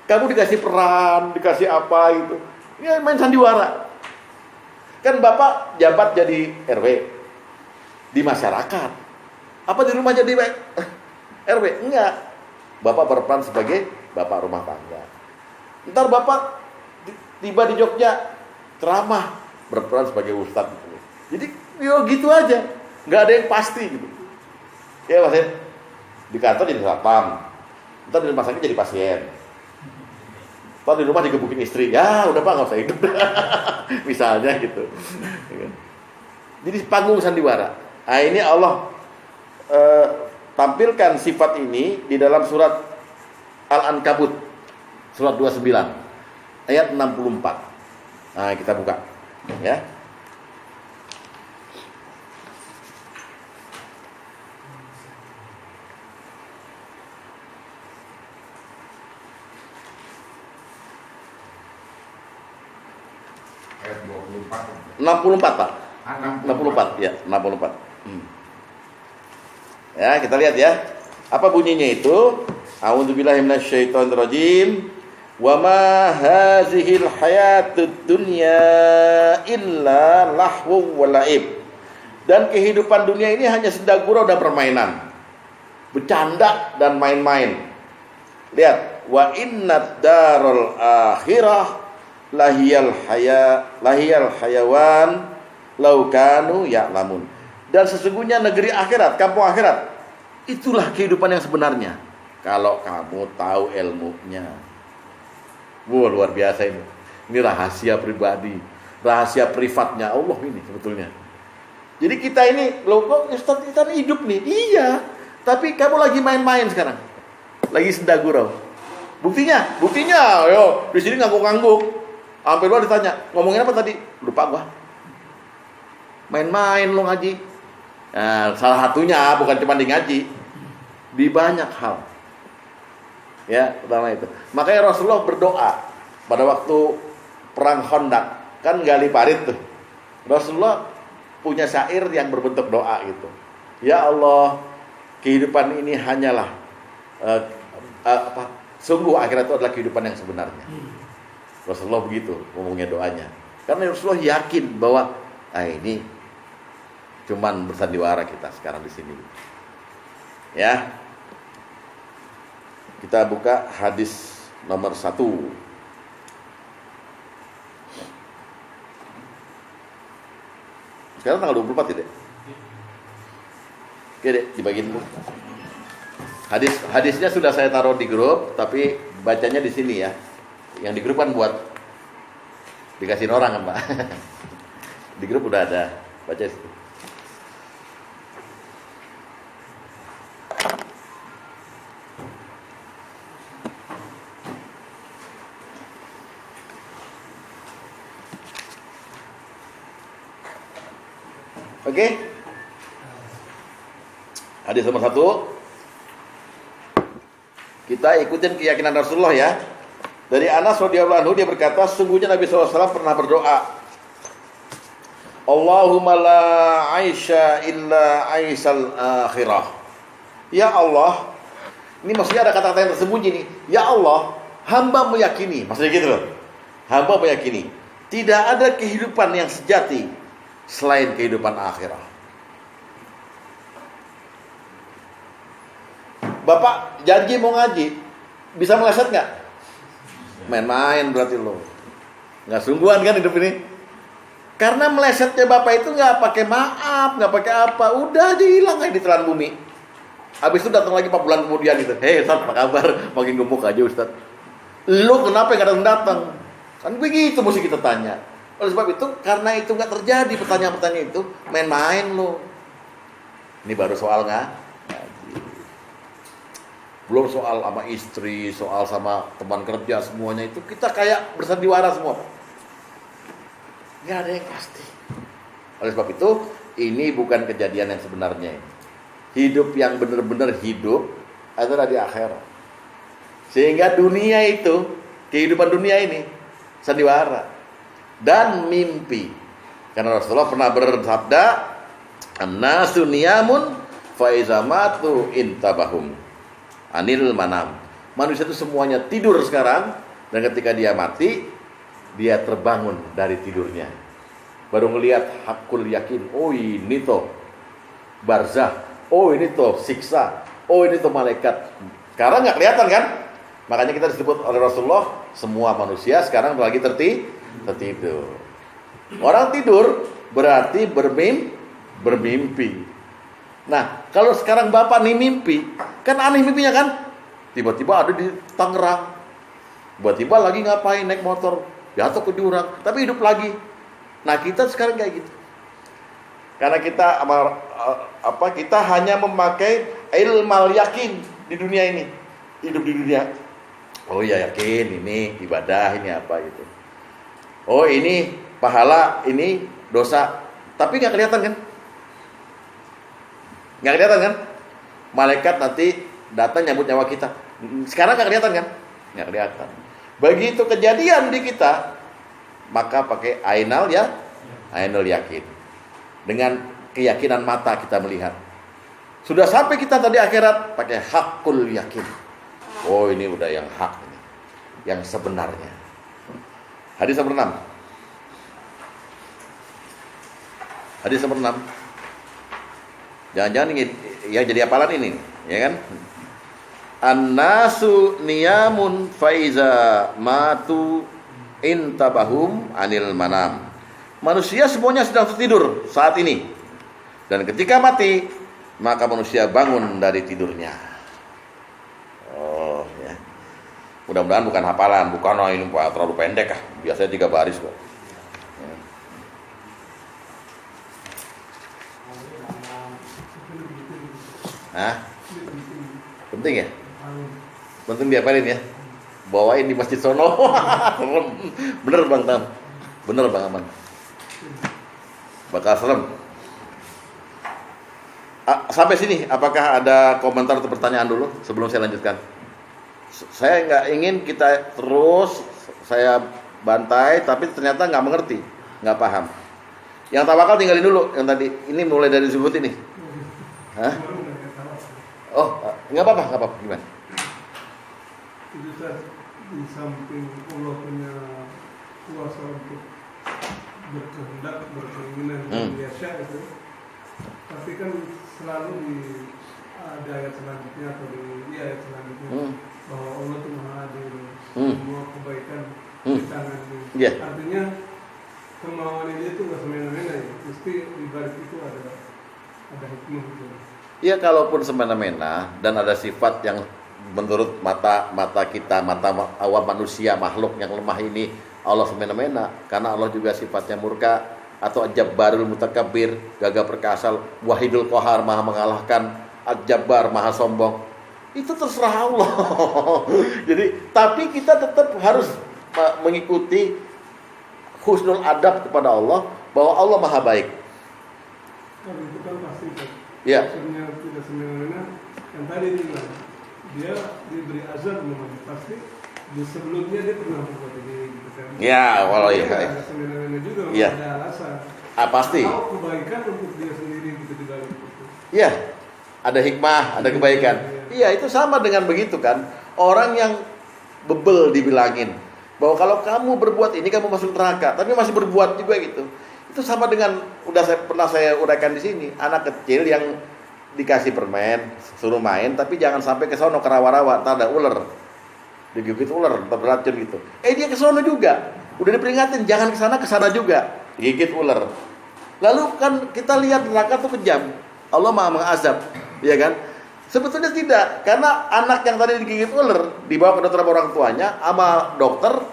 [SPEAKER 1] Kamu dikasih peran, dikasih apa gitu. Ya main sandiwara. Kan Bapak jabat jadi RW di masyarakat. Apa di rumah jadi RW? Enggak. Bapak berperan sebagai bapak rumah tangga. Ntar Bapak tiba di Jogja ceramah, berperan sebagai ustadz gitu. Jadi yo gitu aja. Enggak ada yang pasti gitu. Ya Mas, di kantor jadi satpam. Ntar di rumah sakit jadi pasien. Ntar di rumah digebukin istri. Ya udah Pak, nggak usah hidup. Misalnya gitu. Jadi panggung sandiwara. Nah ini Allah tampilkan sifat ini di dalam surat Al-Ankabut, surat 29 ayat 64. Nah kita buka ya.
[SPEAKER 2] Ayat 24.
[SPEAKER 1] 64 Pak. 64 ya, 64. Ya, kita lihat ya. Apa bunyinya itu? A'udzubillahi minasyaitonirrajim. Wa ma hazihil hayatud dunya illa lahwu wa la'ib. Dan kehidupan dunia ini hanya senda gurau dan permainan, bercanda dan main-main. Lihat, wa innad darul akhirah lahiyal hayawan law kanu ya'lamun. Dan sesungguhnya negeri akhirat, kampung akhirat, itulah kehidupan yang sebenarnya kalau kamu tahu ilmunya. Wah, luar biasa ini. Ini rahasia pribadi, rahasia privatnya Allah ini sebetulnya. Jadi kita ini, loh kok Ustaz kita ini hidup nih? Iya, tapi kamu lagi main-main sekarang. Lagi senda gurau. Buktinya, yo, di sini ngangguk-ngangguk. Sampai luar ditanya, ngomongin apa tadi? Lupa gua. Main-main lo ngaji. Nah, salah satunya bukan cuma di ngaji, di banyak hal. Ya, pertama itu. Makanya Rasulullah berdoa pada waktu perang Khandaq, kan gali parit tuh. Rasulullah punya syair yang berbentuk doa gitu. Ya Allah, kehidupan ini hanyalah sungguh akhirat itu adalah kehidupan yang sebenarnya. Rasulullah begitu ngomongnya doanya. Karena Rasulullah yakin bahwa ini cuman bersandiwara kita sekarang di sini. Ya. Kita buka hadis nomor 1. Sekarang tanggal 24 ya, Dek? Oke, Dek, dibagiin dulu. Hadisnya sudah saya taruh di grup, tapi bacanya di sini ya. Yang di grup kan buat dikasihin orang kan, Pak. Di grup udah ada, baca situ. Oke. Hadis nomor 1. Kita ikutin keyakinan Rasulullah ya. Dari Anas radhiyallahu anhu, dia berkata, sungguhnya Nabi SAW pernah berdoa, Allahumma la aisha illa aisal akhirah. Ya Allah, ini maksudnya ada kata-kata yang tersembunyi nih. Ya Allah, hamba meyakini, maksudnya gitu loh. Hamba meyakini tidak ada kehidupan yang sejati selain kehidupan akhirah. Bapak janji mau ngaji, bisa meleset nggak? Main-main berarti lo. Nggak sungguhan kan hidup ini? Karena melesetnya Bapak itu nggak pakai maaf, nggak pakai apa, udah aja hilang aja di telan bumi. Habis itu datang lagi 4 bulan kemudian gitu. Hei Ustaz, apa kabar? Makin gemuk aja Ustaz. Lo kenapa nggak datang? Kan begitu mesti kita tanya. Oleh sebab itu, karena itu nggak terjadi pertanyaan-pertanyaan itu, main-main lo. Ini baru soal ngaji. Belum soal sama istri, soal sama teman kerja, semuanya itu kita kayak bersandiwara semua. Nggak ada yang pasti. Oleh sebab itu, ini bukan kejadian yang sebenarnya. Hidup yang benar-benar hidup adalah di akhirat. Sehingga dunia itu, kehidupan dunia ini, sandiwara dan mimpi. Karena Rasulullah pernah bersabda, an-nasu niyamun fa iza matu intabahum anil manam. Manusia itu semuanya tidur sekarang, dan ketika dia mati, dia terbangun dari tidurnya. Baru ngelihat hakul yakin, oh ini toh barzah, oh ini toh siksa, oh ini toh malaikat. Sekarang nggak kelihatan kan? Makanya kita disebut oleh Rasulullah, semua manusia sekarang lagi tertidur. Orang tidur berarti bermimpi. Nah, kalau sekarang Bapak nih mimpi, kan aneh mimpinya kan? Tiba-tiba ada di Tangerang, tiba-tiba lagi ngapain, naik motor, jatuh ke jurang, tapi hidup lagi. Nah, kita sekarang kayak gitu. Karena kita kita hanya memakai ilmal yakin di dunia ini, hidup di dunia. Oh iya yakin, ini ibadah, ini apa gitu. Oh ini pahala, ini dosa, tapi nggak kelihatan kan? Nggak kelihatan kan? Malaikat nanti datang nyambut nyawa kita. Sekarang nggak kelihatan kan? Nggak kelihatan. Begitu kejadian di kita, maka pakai ainul yakin. Dengan keyakinan mata kita melihat. Sudah sampai kita tadi akhirat, pakai hakul yakin. Oh ini udah yang hak ini. yang sebenarnya. Hadis nomor 6. Hadis nomor 6. Jangan-jangan ini ya jadi hafalan ini, ya kan? An-nasu niyamun faiza matu intabahum anil manam. Manusia semuanya sedang tertidur saat ini. Dan ketika mati, maka manusia bangun dari tidurnya. Oh, ya. Mudah-mudahan bukan hafalan, bukan ini terlalu pendek Biasanya 3 baris kok. Ya. Hah? Penting ya? Penting diapalin ya? Bawain di masjid sono. Bener Bang Tam. Bener Bang Aman. Bakal serem. Sampai sini, apakah ada komentar atau pertanyaan dulu sebelum saya lanjutkan? Saya nggak ingin kita terus saya bantai, tapi ternyata nggak mengerti, nggak paham. Yang tawakal tinggalin dulu, yang tadi ini mulai dari disebut ini. Hah? Oh, nggak apa-apa, gimana?
[SPEAKER 3] Itu di samping Allah punya kuasa untuk berkehendak, berkeinginan, biasa itu. Tapi kan selalu di ayat selanjutnya atau di ayat selanjutnya bahwa Allah itu Maha Adil, semua kebaikan di tangannya.
[SPEAKER 1] Yeah.
[SPEAKER 3] Artinya kemauan ini itu nggak semena-mena ya, mesti di balik itu ada hikmah gitu.
[SPEAKER 1] Ya kalaupun semena-mena dan ada sifat yang menurut mata kita, mata awam manusia, makhluk yang lemah ini Allah semena-mena, karena Allah juga sifatnya murka atau Jabbarul Mutakabbir, gagah perkasa, Wahidul Qahar, maha mengalahkan, Jabbar, maha sombong. Itu terserah Allah. Jadi, tapi kita tetap harus mengikuti husnul adab kepada Allah, bahwa Allah maha baik.
[SPEAKER 3] Kalau itu kan pasti kan.
[SPEAKER 1] Ya.
[SPEAKER 3] Maksudnya tidak semena-mena. Yang tadi bilang dia diberi azab memang pasti di sebelumnya dia pernah berbuat ini gitu kan.
[SPEAKER 1] Ya, walau ya.
[SPEAKER 3] Tidak semena-mena juga,
[SPEAKER 1] Ya.
[SPEAKER 3] ada alasan.
[SPEAKER 1] Pasti.
[SPEAKER 3] Atau kebaikan untuk dia sendiri gitu di balik itu.
[SPEAKER 1] Iya, ada hikmah, ada kebaikan. Iya, itu sama dengan begitu kan. Orang yang bebel dibilangin bahwa kalau kamu berbuat ini kamu masuk neraka, tapi masih berbuat juga gitu. Itu sama dengan pernah saya uraikan di sini, anak kecil yang dikasih permen, suruh main, tapi jangan sampai ke sono ke rawa-rawa, tak ada ular. Digigit ular, beracun gitu. Dia ke sono juga. Udah diperingatin jangan ke sana juga. Digigit ular. Lalu kan kita lihat neraka tuh kejam. Allah Maha mengazab, ya kan? Sebetulnya tidak, karena anak yang tadi digigit ular dibawa ke dokter orang tuanya, sama dokter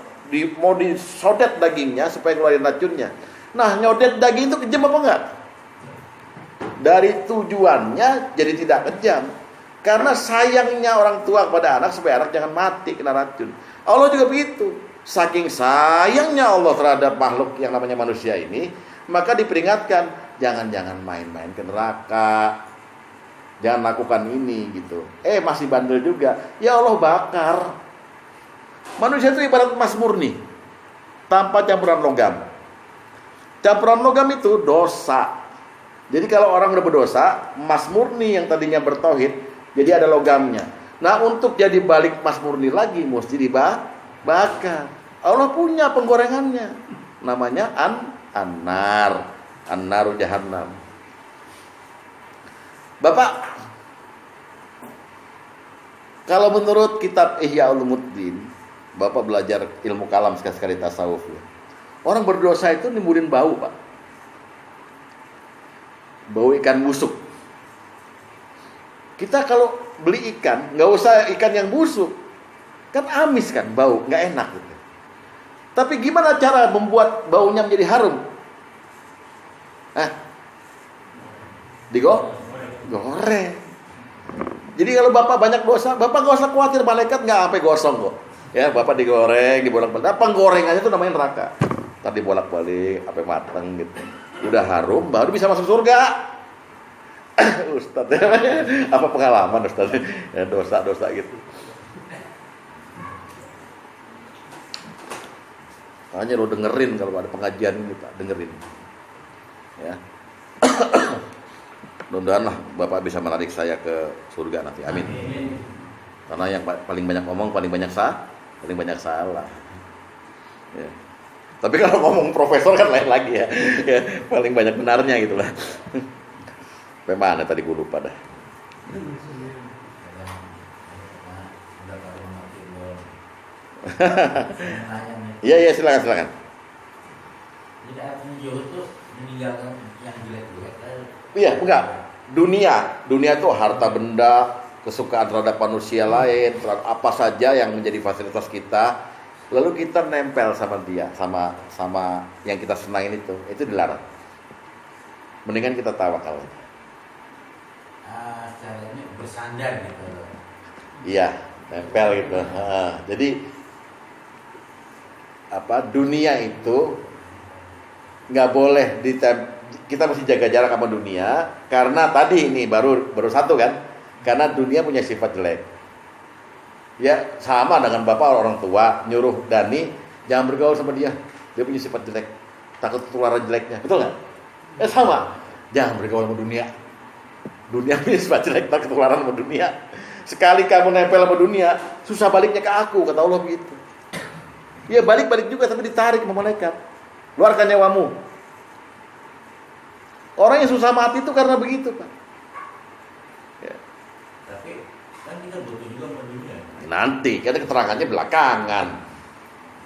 [SPEAKER 1] mau disodet dagingnya supaya keluarin racunnya. Nah, nyodet daging itu kejam apa enggak? Dari tujuannya jadi tidak kejam. Karena sayangnya orang tua kepada anak supaya anak jangan mati kena racun. Allah juga begitu. Saking sayangnya Allah terhadap makhluk yang namanya manusia ini, maka diperingatkan, jangan main-main ke neraka. Jangan lakukan ini gitu. Masih bandel juga. Ya Allah bakar. Manusia itu ibarat emas murni tanpa campuran logam. Campuran logam itu dosa. Jadi kalau orang udah berdosa, emas murni yang tadinya bertauhid jadi ada logamnya. Nah, untuk jadi balik emas murni lagi mesti dibakar. Allah punya penggorengannya. Namanya an-nar. An-naru jahannam. Bapak, kalau menurut kitab Ihya Ulumuddin, Bapak belajar ilmu kalam sekali-sekali tasawuf ya. Orang berdosa itu nimbulin bau, Pak. Bau ikan busuk. Kita kalau beli ikan, nggak usah ikan yang busuk. Kan amis kan, bau, nggak enak gitu. Tapi gimana cara membuat baunya menjadi harum? Digoreng. Jadi kalau Bapak banyak dosa, Bapak nggak usah khawatir, malaikat nggak sampai gosong kok. Ya, Bapak digoreng, dibolak-balik. Penggorengannya itu namanya neraka. Tadi bolak-balik, sampai matang gitu. Udah harum, baru bisa masuk surga. Ustaz, apa pengalaman Ustaz? Ya, dosa-dosa gitu. Hanya lo dengerin kalau ada pengajian ini Pak, dengerin. Ya. Mudah-mudahan lah Bapak bisa menarik saya ke surga nanti. Amin. Karena yang paling banyak ngomong, paling banyak paling banyak salah. Ya. Tapi kalau ngomong profesor kan lain lagi ya. Ya, paling banyak benarnya gitulah. Sampai mana tadi gue lupa dah. Iya silakan.
[SPEAKER 2] Jadi artinya Zuhud itu meninggalkan yang jelek-jelek.
[SPEAKER 1] Iya enggak. Dunia itu harta benda, kesukaan terhadap manusia lain, terhadap apa saja yang menjadi fasilitas kita. Lalu kita nempel sama dia, sama yang kita senangin itu dilarang. Mendingan kita tawakal.
[SPEAKER 2] Caranya bersandar gitu.
[SPEAKER 1] Iya, nempel gitu. Jadi dunia itu nggak boleh kita mesti jaga jarak sama dunia, karena tadi ini baru satu kan, karena dunia punya sifat jelek. Ya sama dengan bapak orang tua nyuruh Dani jangan bergaul sama dia punya sifat jelek, takut ketularan jeleknya, betul nggak? Sama, jangan bergaul sama dunia punya sifat jelek, takut ketularan sama dunia. Sekali kamu nempel sama dunia, susah baliknya ke aku, kata Allah begitu. Ya balik juga tapi ditarik sama malaikat, keluarkan nyawamu. Orang yang susah mati itu karena begitu, Pak. Ya.
[SPEAKER 2] Tapi kan kita butuh juga sama dunia.
[SPEAKER 1] Nanti, karena keterangannya belakangan.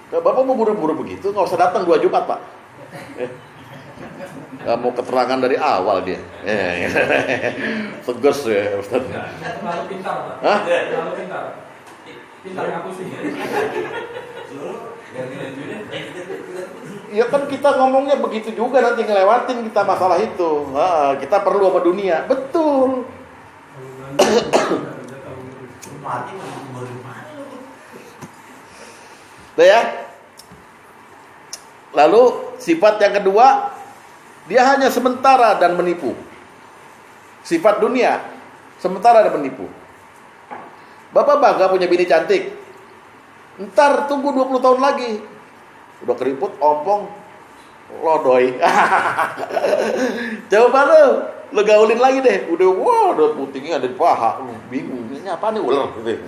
[SPEAKER 1] Kalau Bapak mau buru-buru begitu, nggak usah datang 2 Jumat, Pak. Nggak mau keterangan dari awal dia. Tegas ya, Ustaz.
[SPEAKER 4] Terlalu pintar, Pak.
[SPEAKER 1] Hah?
[SPEAKER 4] Terlalu pintar. Pintar aku sih.
[SPEAKER 1] Ya kan kita ngomongnya begitu juga, nanti ngelewatin kita masalah itu. Kita perlu sama dunia. Betul.
[SPEAKER 2] Mati baru mana?
[SPEAKER 1] Udah ya. Lalu sifat yang kedua, dia hanya sementara dan menipu. Sifat dunia sementara dan menipu. Bapak bangga punya bini cantik, ntar tunggu 20 tahun lagi udah keriput, ompong, lodoy. Coba lo gaulin lagi deh, udah putihnya ada di paha, bingung ini apa nih, ular gitu.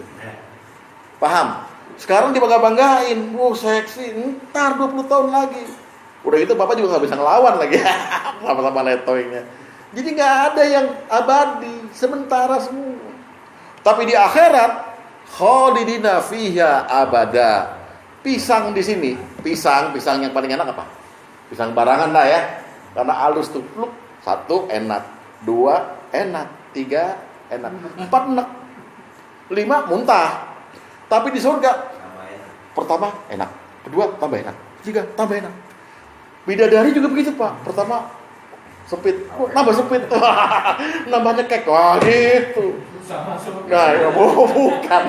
[SPEAKER 1] Paham? Sekarang dibangga-banggain, seksi, ntar 20 tahun lagi. Udah gitu bapak juga gak bisa ngelawan lagi. Sama-sama letoynya. Jadi gak ada yang abadi, sementara semua. Tapi di akhirat, khalidina fiha abada. Pisang di sini, pisang yang paling enak apa? Pisang barangan lah ya. Karena halus tuh, 1 enak, 2 enak, 3 enak, 4 enak, 5 muntah. Tapi di surga, pertama enak, kedua tambah enak, 3 tambah enak. Bidadari juga begitu, Pak. Pertama sempit, nambah sempit, nambah nyekek, wah gitu. Nah, ya, bukan.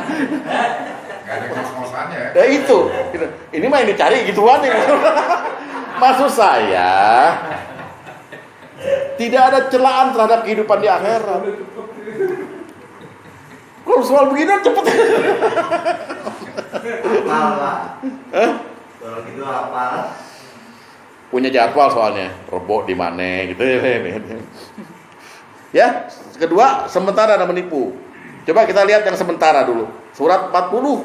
[SPEAKER 5] Gak ada kos-kosannya.
[SPEAKER 1] Ya itu, ini mah yang dicari gituan nih. Maksud saya, tidak ada celaan terhadap kehidupan di akhirat. Kalau soal begini cepet.
[SPEAKER 2] Apa? Kalau gitu apa?
[SPEAKER 1] Punya jadwal soalnya, Rebo di mana gitu. Ya, kedua sementara dan menipu. Coba kita lihat yang sementara dulu. Surat 40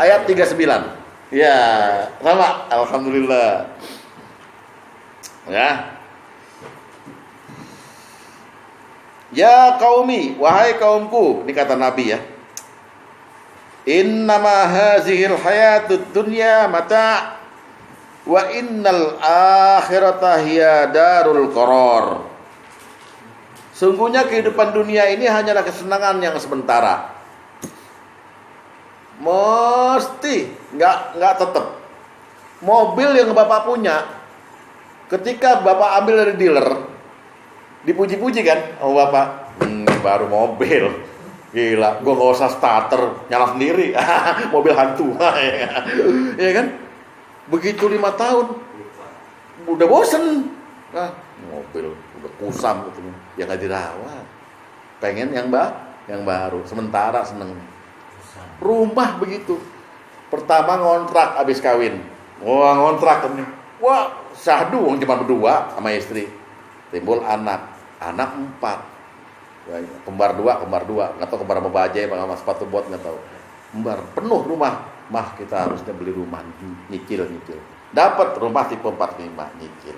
[SPEAKER 1] ayat 39. Ya, sama. Alhamdulillah. Ya. Ya qaumi, wahai kaumku, ini kata Nabi ya. Innama hazihil hayatud dunya mata' wa innal akhirata hiya darul qarar. Sungguhnya kehidupan dunia ini hanyalah kesenangan yang sementara. Mesti nggak tetap. Mobil yang Bapak punya, ketika Bapak ambil dari dealer, dipuji-puji kan sama Bapak, baru mobil. Gila, gue gak usah starter, nyala sendiri. Mobil hantu. Ya kan? Begitu 5 tahun udah bosen. Mobil udah kusam gitu. Ya gak dirawat. Pengen yang baru. Sementara seneng. Rumah begitu. Pertama ngontrak abis kawin. Wah, ngontrak nih. Wah, syahdu cuma berdua sama istri. Timbul anak 4. Kembar dua, nggak tahu kembar sama bajai, sama sepatu bot nggak tahu. Kembar penuh rumah. Mah kita harusnya beli rumah nyicil. Dapat rumah tipe 45 nyicil.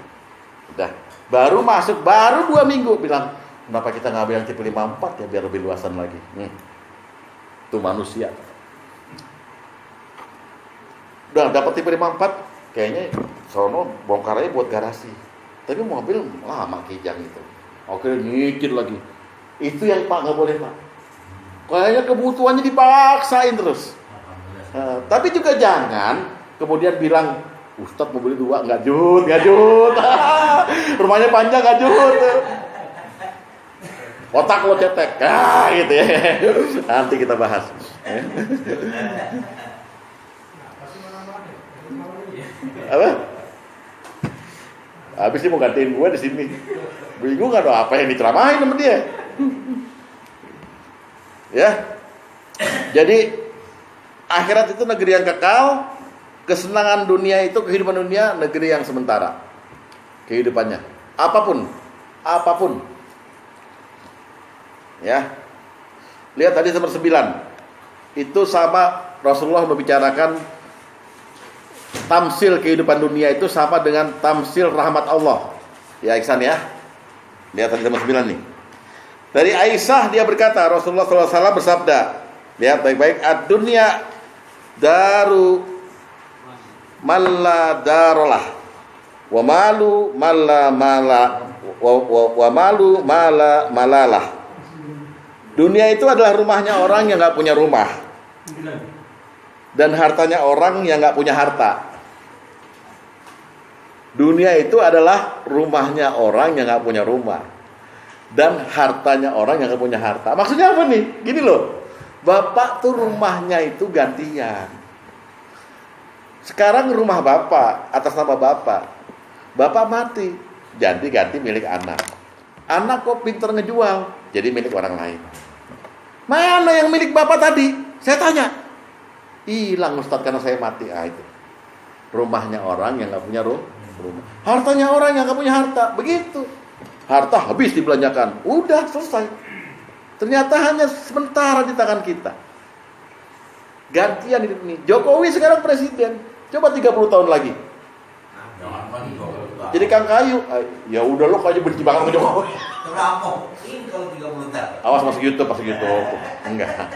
[SPEAKER 1] Udah, baru masuk, baru 2 minggu bilang, kenapa kita nggak ambil yang tipe 54 ya biar lebih luasan lagi. Itu manusia. Udah dapat tipe 54, kayaknya sono bongkar aja buat garasi. Tapi mobil lama kijang itu. Oke, nyicil lagi. Itu yang Pak nggak boleh Pak. Kayaknya kebutuhannya dipaksain terus. Tapi juga jangan kemudian bilang, Ustadz mau beli 2, nggak jut. Rumahnya panjang nggak jut. Otak lo cetek, gitu ya. Nanti kita bahas. Apa? Habis dia mau gantiin gue di sini. Bingung nggak ada apa yang diceramahin sama dia. Ya. Jadi akhirat itu negeri yang kekal, kesenangan dunia itu, kehidupan dunia negeri yang sementara. Kehidupannya apapun. Ya. Lihat tadi nomor 9. Itu sama Rasulullah membicarakan tamsil kehidupan dunia itu sama dengan tamsil rahmat Allah. Ya Iksan ya. Lihat tadi nomor 9 nih. Dari Aisyah dia berkata, Rasulullah SAW bersabda, lihat baik-baik, ad-dunya daru malla darolah wa malu malla mala wa malu mala malalah. Dunia itu adalah rumahnya orang yang nggak punya rumah, dan hartanya orang yang nggak punya harta. Dunia itu adalah rumahnya orang yang nggak punya rumah, dan hartanya orang yang nggak punya harta. Maksudnya apa nih? Gini loh, bapak tuh rumahnya itu gantian. Sekarang rumah bapak atas nama bapak mati, ganti milik anak. Anak kok pinter ngejual, jadi milik orang lain. Mana yang milik bapak tadi? Saya tanya. Hilang Ustadz karena saya mati. Itu rumahnya orang yang nggak punya rumah. Hartanya orang yang nggak punya harta. Begitu. Harta habis dibelanjakan. Udah selesai. Ternyata hanya sementara di tangan kita. Gantian hidup ini. Jokowi sekarang presiden. Coba 30 tahun lagi. Jadi Kang Kayu. Ya udah lo kayaknya benci banget sama Jokowi.
[SPEAKER 2] Terampok. Ini kalau 30 tahun.
[SPEAKER 1] Awas masuk YouTube. Enggak.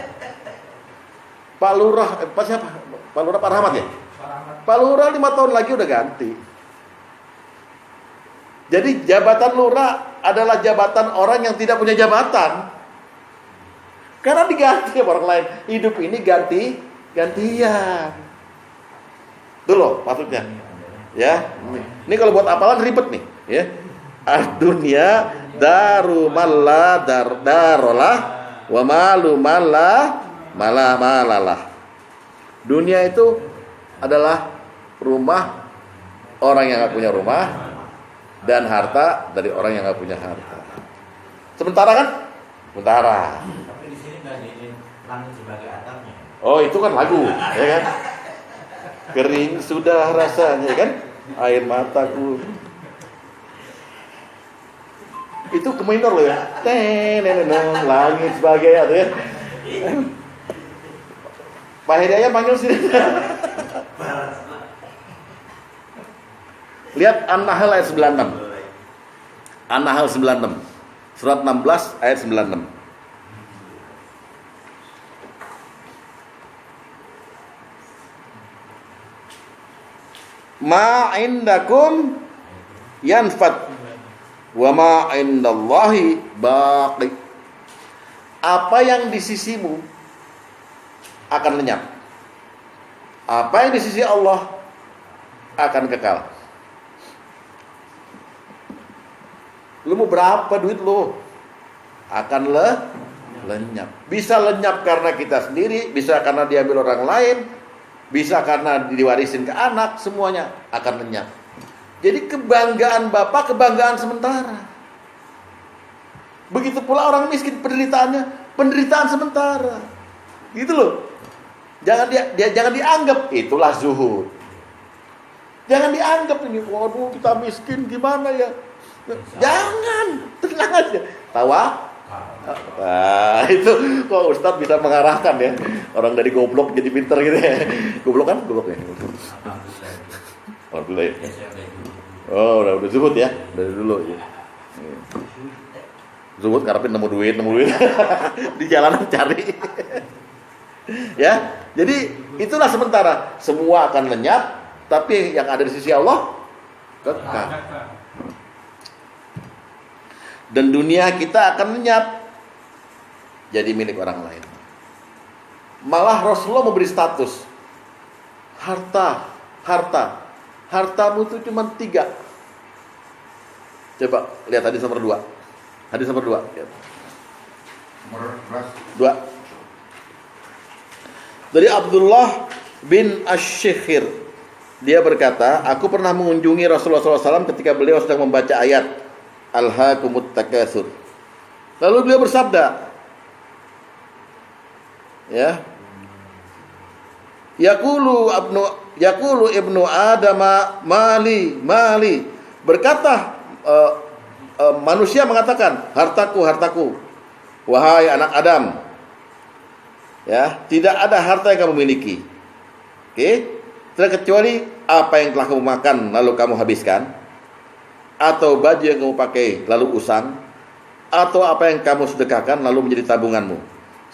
[SPEAKER 1] Pak Lurah, Pak siapa? Pak Lurah Pak Rahmat ya? Pak Lurah 5 tahun lagi udah ganti. Jadi jabatan lurah adalah jabatan orang yang tidak punya jabatan. Karena diganti sama orang lain. Hidup ini gantian. Itu loh maksudnya. Ya. Ini kalau buat apalan ribet nih, ya. Ad-dunya daru malla darolah wa malu malla malalah. Dunia itu adalah rumah orang yang nggak punya rumah, dan harta dari orang yang nggak punya harta. Sementara kan? Sementara.
[SPEAKER 2] Tapi di sini nggak jadiin langit sebagai atapnya.
[SPEAKER 1] Oh itu kan lagu, ya kan? Kering sudah rasanya, ya kan? Air mataku. Itu ke minor loh ya. Langit sebagai atau ya. Pak Hidayat panggil sini. Lihat An-Nahl ayat 96. An-Nahl 96. Surat 16 ayat 96. Ma indakum yanfad wa ma indallahi baqi. Apa yang di sisimu akan lenyap. Apa yang di sisi Allah akan kekal. Lu mau berapa duit lu? Akan lenyap. Bisa lenyap karena kita sendiri, bisa karena diambil orang lain, bisa karena diwarisin ke anak, semuanya akan lenyap. Jadi kebanggaan bapak, kebanggaan sementara. Begitu pula orang miskin, penderitaan sementara. Gitu loh. Jangan dianggap itulah zuhud. Jangan dianggap ini, waduh kita miskin gimana ya. Jangan, tenang aja. Nah, itu kok Ustadz bisa mengarahkan ya. Orang dari goblok jadi pinter gitu ya. Goblok kan? Goblok ya. Alhamdulillah ya. Oh, udah zuhud ya. Dari dulu ya. Zuhud karena nemu duit. Di jalanan cari. Ya. Jadi itulah sementara. Semua akan lenyap, tapi yang ada di sisi Allah kekal. Dan dunia kita akan lenyap jadi milik orang lain. Malah Rasulullah memberi status hartamu itu cuma 3. Coba lihat hadis nomor 2. Hadis nomor 2.
[SPEAKER 5] Nomor
[SPEAKER 1] 2. Dari Abdullah bin Ash-Shikhir, dia berkata, aku pernah mengunjungi Rasulullah SAW ketika beliau sedang membaca ayat Alhaakumut Takatsur. Lalu beliau bersabda, ya, Yaqulu ibnu Adama mali. Berkata manusia mengatakan, hartaku. Wahai anak Adam. Ya, tidak ada harta yang kamu miliki. Oke? Terkecuali apa yang telah kamu makan lalu kamu habiskan, atau baju yang kamu pakai lalu usang, atau apa yang kamu sedekahkan lalu menjadi tabunganmu.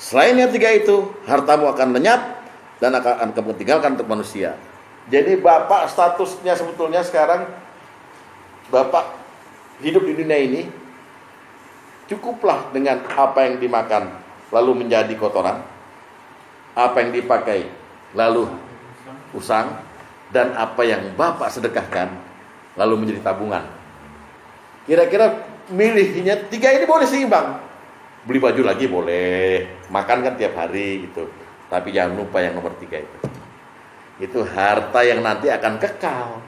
[SPEAKER 1] Selain yang 3 itu, hartamu akan lenyap dan akan kamu tinggalkan untuk manusia. Jadi bapak statusnya sebetulnya sekarang, bapak hidup di dunia ini cukuplah dengan apa yang dimakan lalu menjadi kotoran, apa yang dipakai lalu usang, dan apa yang bapak sedekahkan lalu menjadi tabungan. Kira-kira milihnya 3 ini boleh seimbang. Beli baju lagi boleh, makan kan tiap hari gitu. Tapi jangan lupa yang nomor 3 itu. Itu harta yang nanti akan kekal.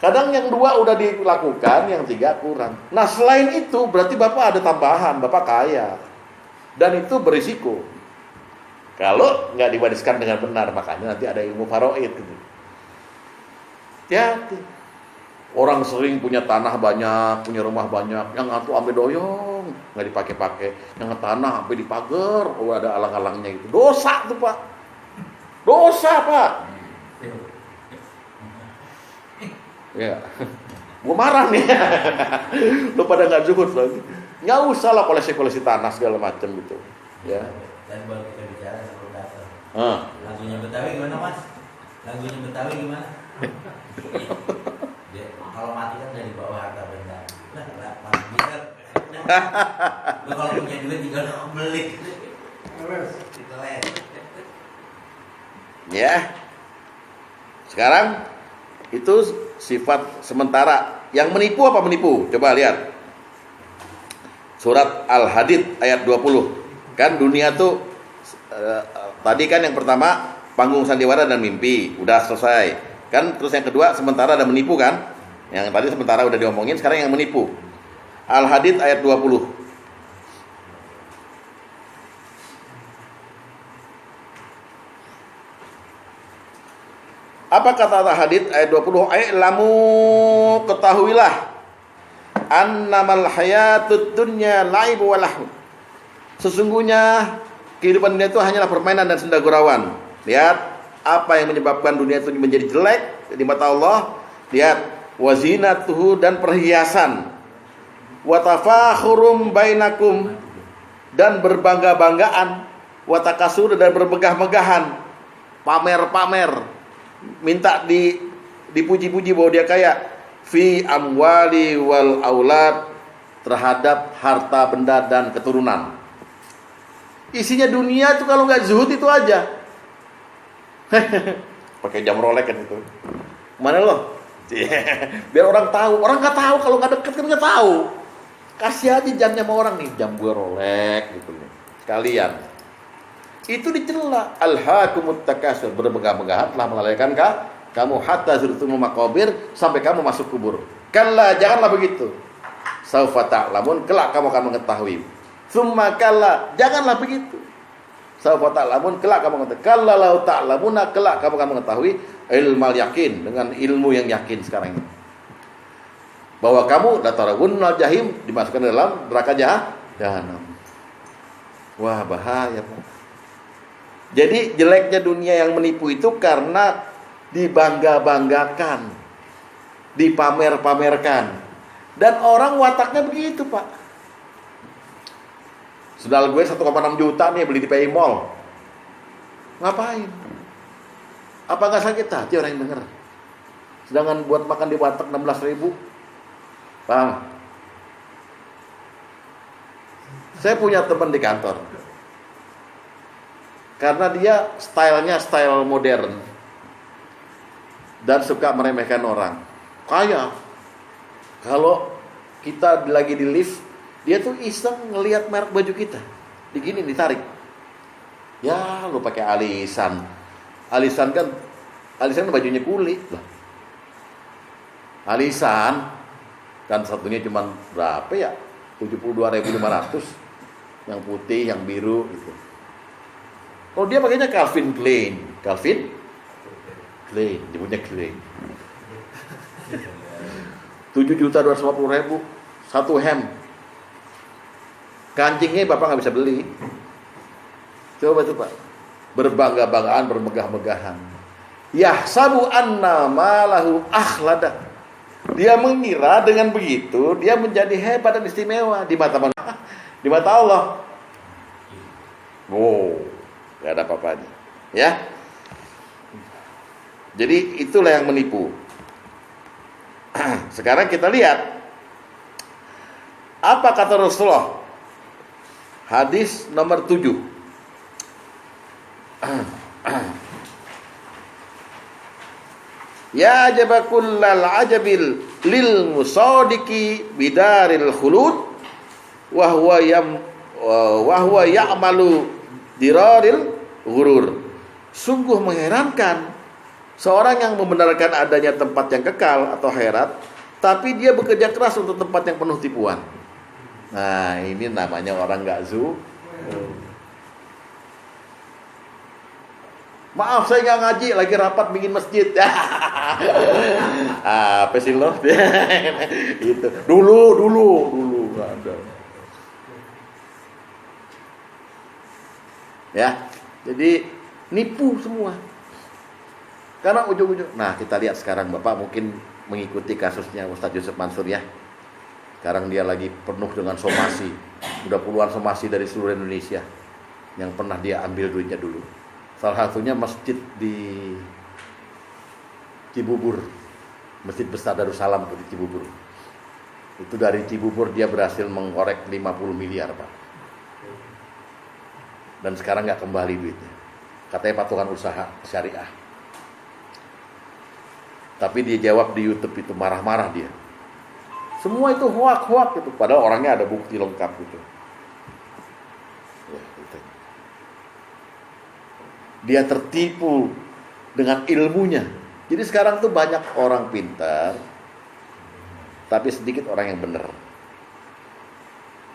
[SPEAKER 1] Kadang yang 2 udah dilakukan, yang 3 kurang. Nah selain itu berarti bapak ada tambahan, bapak kaya. Dan itu berisiko. Kalau nggak diwariskan dengan benar, makanya nanti ada ilmu faraid gitu. Hati-hati. Orang sering punya tanah banyak, punya rumah banyak, yang atuh ambil doyong, nggak dipakai-pakai, yang tanah sampai dipagar, ada alang-alangnya gitu. Dosa tuh Pak. Dosa Pak. Ya, gua marah nih. Lu pada nggak zuhud lagi. Nggak usah lah koleksi-koleksi tanah segala macam gitu. Ya.
[SPEAKER 2] Dan baru kita bicara sebelum datang. Lagunya Betawi gimana Mas? Lagunya Betawi gimana? Dia, kalau mati kan dari bawah harta benda. Nah, bisa. Lu kalau punya duit tinggal beli. Kita les.
[SPEAKER 1] Ya. Sekarang itu sifat sementara. Yang menipu apa menipu? Coba lihat. Surat Al-Hadid ayat 20. Kan dunia tuh tadi kan yang pertama panggung sandiwara dan mimpi, udah selesai. Kan terus yang kedua sementara dan menipu kan? Yang tadi sementara udah diomongin, sekarang yang menipu. Al-Hadid ayat 20. Apa kata Al-Hadid ayat 20? Lamu ketahuilah annamal hayatud dunya laibu wa lahu. Sesungguhnya kehidupan dunia itu hanyalah permainan dan senda gurauan. Lihat apa yang menyebabkan dunia itu menjadi jelek di mata Allah. Lihat wazinatuhu dan perhiasan, watafakhurum bainakum dan berbangga-banggaan, watakasur dan bermegah-megahan, pamer-pamer, minta dipuji-puji bahwa dia kaya, fi amwali wal aulad, terhadap harta benda dan keturunan. Isinya dunia itu kalau nggak zuhud itu aja. Pakai jam Rolex kan itu. Mana lo? Biar orang tahu. Orang nggak tahu, kalau nggak deket kan nggak tahu. Kasih aja jamnya sama orang nih, jam gue Rolex gitu nih. Sekalian. Itu dicela. Alhaakumut takatsur, bermegah-megahan telah melalaikan kamu hatta zurtumul maqabir, sampai kamu masuk kubur. Kalla, janganlah begitu. Saufa ta'lamun, kelak kamu akan mengetahui. Tsumma kalla, janganlah begitu. Saufa ta'lamun, kelak kamu mengetahui. Kalla lau ta'lamuna, kelak kamu akan mengetahui ilmal yakin, dengan ilmu yang yakin sekarang ini. Bahwa kamu datarawunnal jahim, dimasukkan dalam neraka Jahanam. Wah, bahaya, Pak. Jadi jeleknya dunia yang menipu itu karena dibangga-banggakan, dipamer-pamerkan. Dan orang wataknya begitu, Pak. Saudara gue 1,6 juta nih beli di PI Mall. Ngapain? Apa nggak sakit hati orang yang denger? Sedangkan buat makan di warteg 16.000. Paham? Saya punya teman di kantor. Karena dia stylenya style modern. Dan suka meremehkan orang. Kayak kalau kita lagi di lift, dia tuh iseng ngelihat merek baju kita. Digini ditarik. Ya, lu pakai alisan. Alisan kan bajunya kulit lah. Alisan kan satunya cuma berapa ya? 72.500. Yang putih, yang biru gitu. Kalau dia pakainya Calvin Klein, nyebutnya Klein. 7.250.000 satu hem. Kancingnya Bapak nggak bisa beli. Coba tuh Pak, berbangga-banggaan, bermegah-megahan. Yahsabu anna malahu akhlada. Dia mengira dengan begitu dia menjadi hebat dan istimewa di mata manusia, di mata Allah. Wow, nggak ada apa-apanya, ya. Jadi itulah yang menipu. Sekarang kita lihat apa kata Rasulullah. Hadis nomor 7. Ya ajabakullal ajabil lil musadiki bidaril khulud wa huwa ya'malu diraril ghurur. Sungguh mengherankan seorang yang membenarkan adanya tempat yang kekal atau akhirat, tapi dia bekerja keras untuk tempat yang penuh tipuan. Nah, ini namanya orang gak Maaf, saya nggak ngaji, lagi rapat bikin masjid. Apa sih lo? Itu dulu nggak ada. Ya, jadi nipu semua. Karena ujung-ujung. Nah, kita lihat sekarang Bapak mungkin mengikuti kasusnya Ustadz Yusuf Mansur ya. Sekarang dia lagi penuh dengan somasi. Udah puluhan somasi dari seluruh Indonesia yang pernah dia ambil duitnya dulu. Salah satunya masjid di Cibubur, Masjid Besar Darussalam di Cibubur. Itu dari Cibubur dia berhasil mengorek 50 miliar Pak. Dan sekarang nggak kembali duitnya. Katanya patungan usaha syariah. Tapi dia jawab di YouTube itu marah-marah dia. Semua itu hoak-hoak gitu, padahal orangnya ada bukti lengkap gitu. Ya, gitu. Dia tertipu dengan ilmunya. Jadi sekarang tuh banyak orang pintar, tapi sedikit orang yang benar.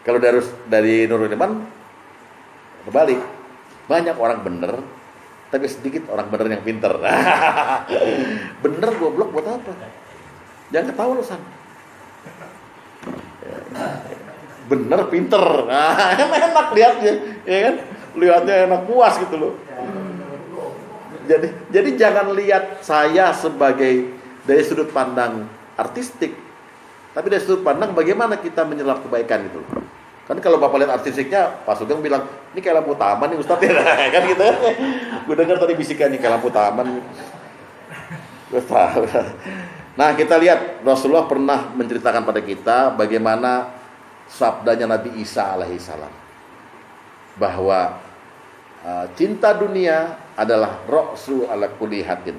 [SPEAKER 1] Kalau dari Nurul Iman berbalik, banyak orang benar, tapi sedikit orang benar yang pintar. Bener goblok buat apa? Jangan ketawa lu San. Bener pinter, nah, enak lihatnya, ya kan? Lihatnya enak puas gitu loh. Jadi jangan lihat saya sebagai dari sudut pandang artistik, tapi dari sudut pandang bagaimana kita menyerap kebaikan gitu. Kan kalau Bapak lihat artistiknya, Pak Sugeng bilang ini kayak lampu taman nih Ustadz ya, kan gitu. Gue dengar tadi bisikan nih kayak lampu taman. Gue tahu. Nah kita lihat Rasulullah pernah menceritakan pada kita bagaimana sabdanya Nabi Isa alaihissalam bahwa cinta dunia adalah ra'su ala kulli hadin,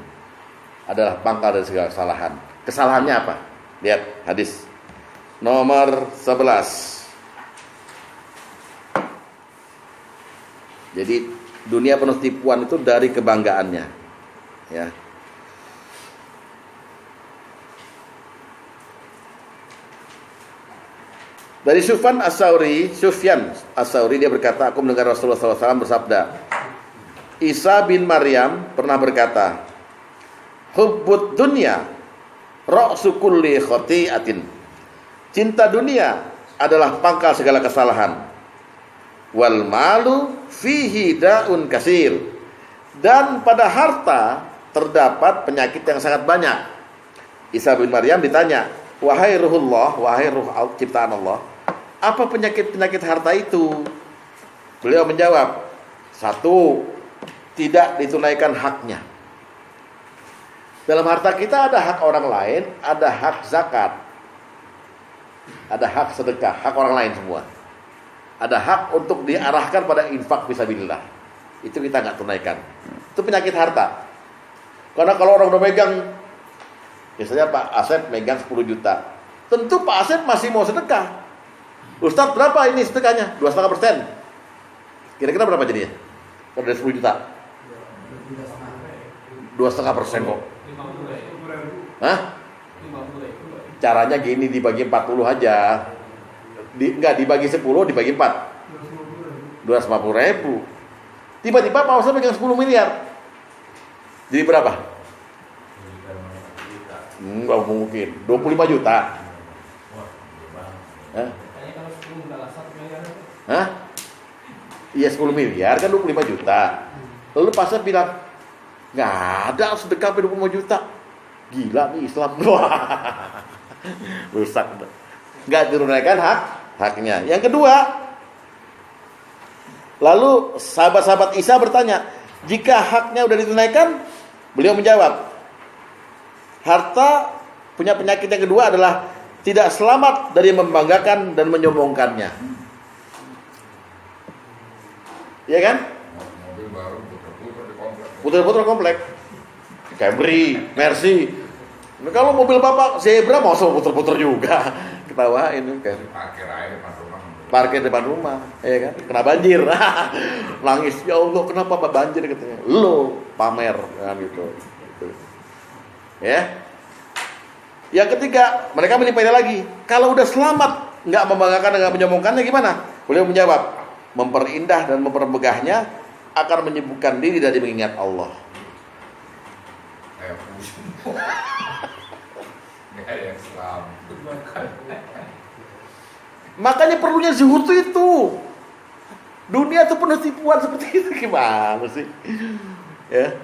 [SPEAKER 1] adalah pangkal dari segala kesalahan. Kesalahannya apa? Lihat hadis nomor 11. Jadi dunia penuh tipuan itu dari kebanggaannya, ya. Dari Sufyan As-Sauri dia berkata, aku mendengar Rasulullah SAW bersabda, Isa bin Maryam pernah berkata, hubbud dunya ra'su kulli khati'atin. Cinta dunia adalah pangkal segala kesalahan. Wal malu fihi da'un kasir. Dan pada harta terdapat penyakit yang sangat banyak. Isa bin Maryam ditanya, wahai ruhullah, wahai ruh ciptaan Allah, apa penyakit-penyakit harta itu? Beliau menjawab, 1, tidak ditunaikan haknya. Dalam harta kita ada hak orang lain, ada hak zakat, ada hak sedekah, hak orang lain semua. Ada hak untuk diarahkan pada infak fisabilillah. Itu kita nggak tunaikan. Itu penyakit harta. Karena kalau orang udah megang, misalnya Pak Asep megang 10 juta, tentu Pak Asep masih mau sedekah. Ustadz berapa ini sedekahnya? 2,5%. Kira-kira berapa jadinya? Kalau dari 10 juta? 2,5% kok.
[SPEAKER 4] 50.000.
[SPEAKER 1] Hah?
[SPEAKER 4] 50.000.
[SPEAKER 1] Caranya gini, dibagi 40 aja. Enggak, dibagi 10, dibagi 4. 250.000. Tiba-tiba Pak Ustadz pegang 10 miliar. Jadi berapa? Enggak mungkin. 25 juta. Hah?
[SPEAKER 4] Kayaknya kalau 10 enggak lah 1 miliar.
[SPEAKER 1] Hah? Iya 10 miliar kan 25 juta. Lalu Pak Ustadz bilang, nggak ada sedekah 25 juta. Gila nih Islam. Rusak. Nggak ditunaikan haknya. Yang kedua, lalu sahabat-sahabat Isa bertanya, jika haknya udah ditunaikan, beliau menjawab, harta punya penyakit yang kedua adalah tidak selamat dari membanggakan dan menyombongkannya. Iya kan?
[SPEAKER 5] Mobil baru putar-putar di komplek.
[SPEAKER 1] Putar-putar komplek. Camry, Mercy. Nah, kalau mobil bapak Zebra mau putar-putar juga. Ketawain kan.
[SPEAKER 5] Parkir aja depan rumah.
[SPEAKER 1] Parkir depan rumah, ya kan? Kena banjir. Nangis, ya Allah, kenapa Pak banjir katanya? Lo pamer kan gitu. Ya. Yang ketiga, mereka menimpainya lagi. Kalau udah selamat, nggak membanggakan dan nggak menyombongkannya gimana? Beliau menjawab, memperindah dan mempermegahnya akan menyibukkan diri dari mengingat Allah.
[SPEAKER 5] Kayak pusing. Nggak ada yang selamat.
[SPEAKER 1] Makanya perlunya zuhud itu. Dunia itu penuh tipuan seperti itu, gimana sih? Ya.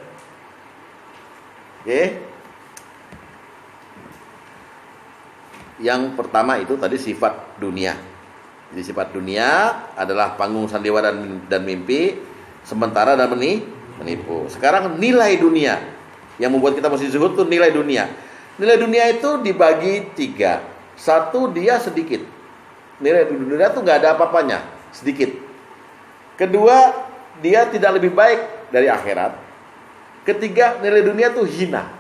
[SPEAKER 1] Oke. Yang pertama itu tadi sifat dunia. Jadi sifat dunia adalah panggung sandiwara dan mimpi, sementara dan menipu. Sekarang nilai dunia yang membuat kita mesti zuhud itu nilai dunia. Nilai dunia itu dibagi 3. 1, dia sedikit. Nilai dunia itu nggak ada apa-apanya, sedikit. Kedua, dia tidak lebih baik dari akhirat. Ketiga, nilai dunia itu hina.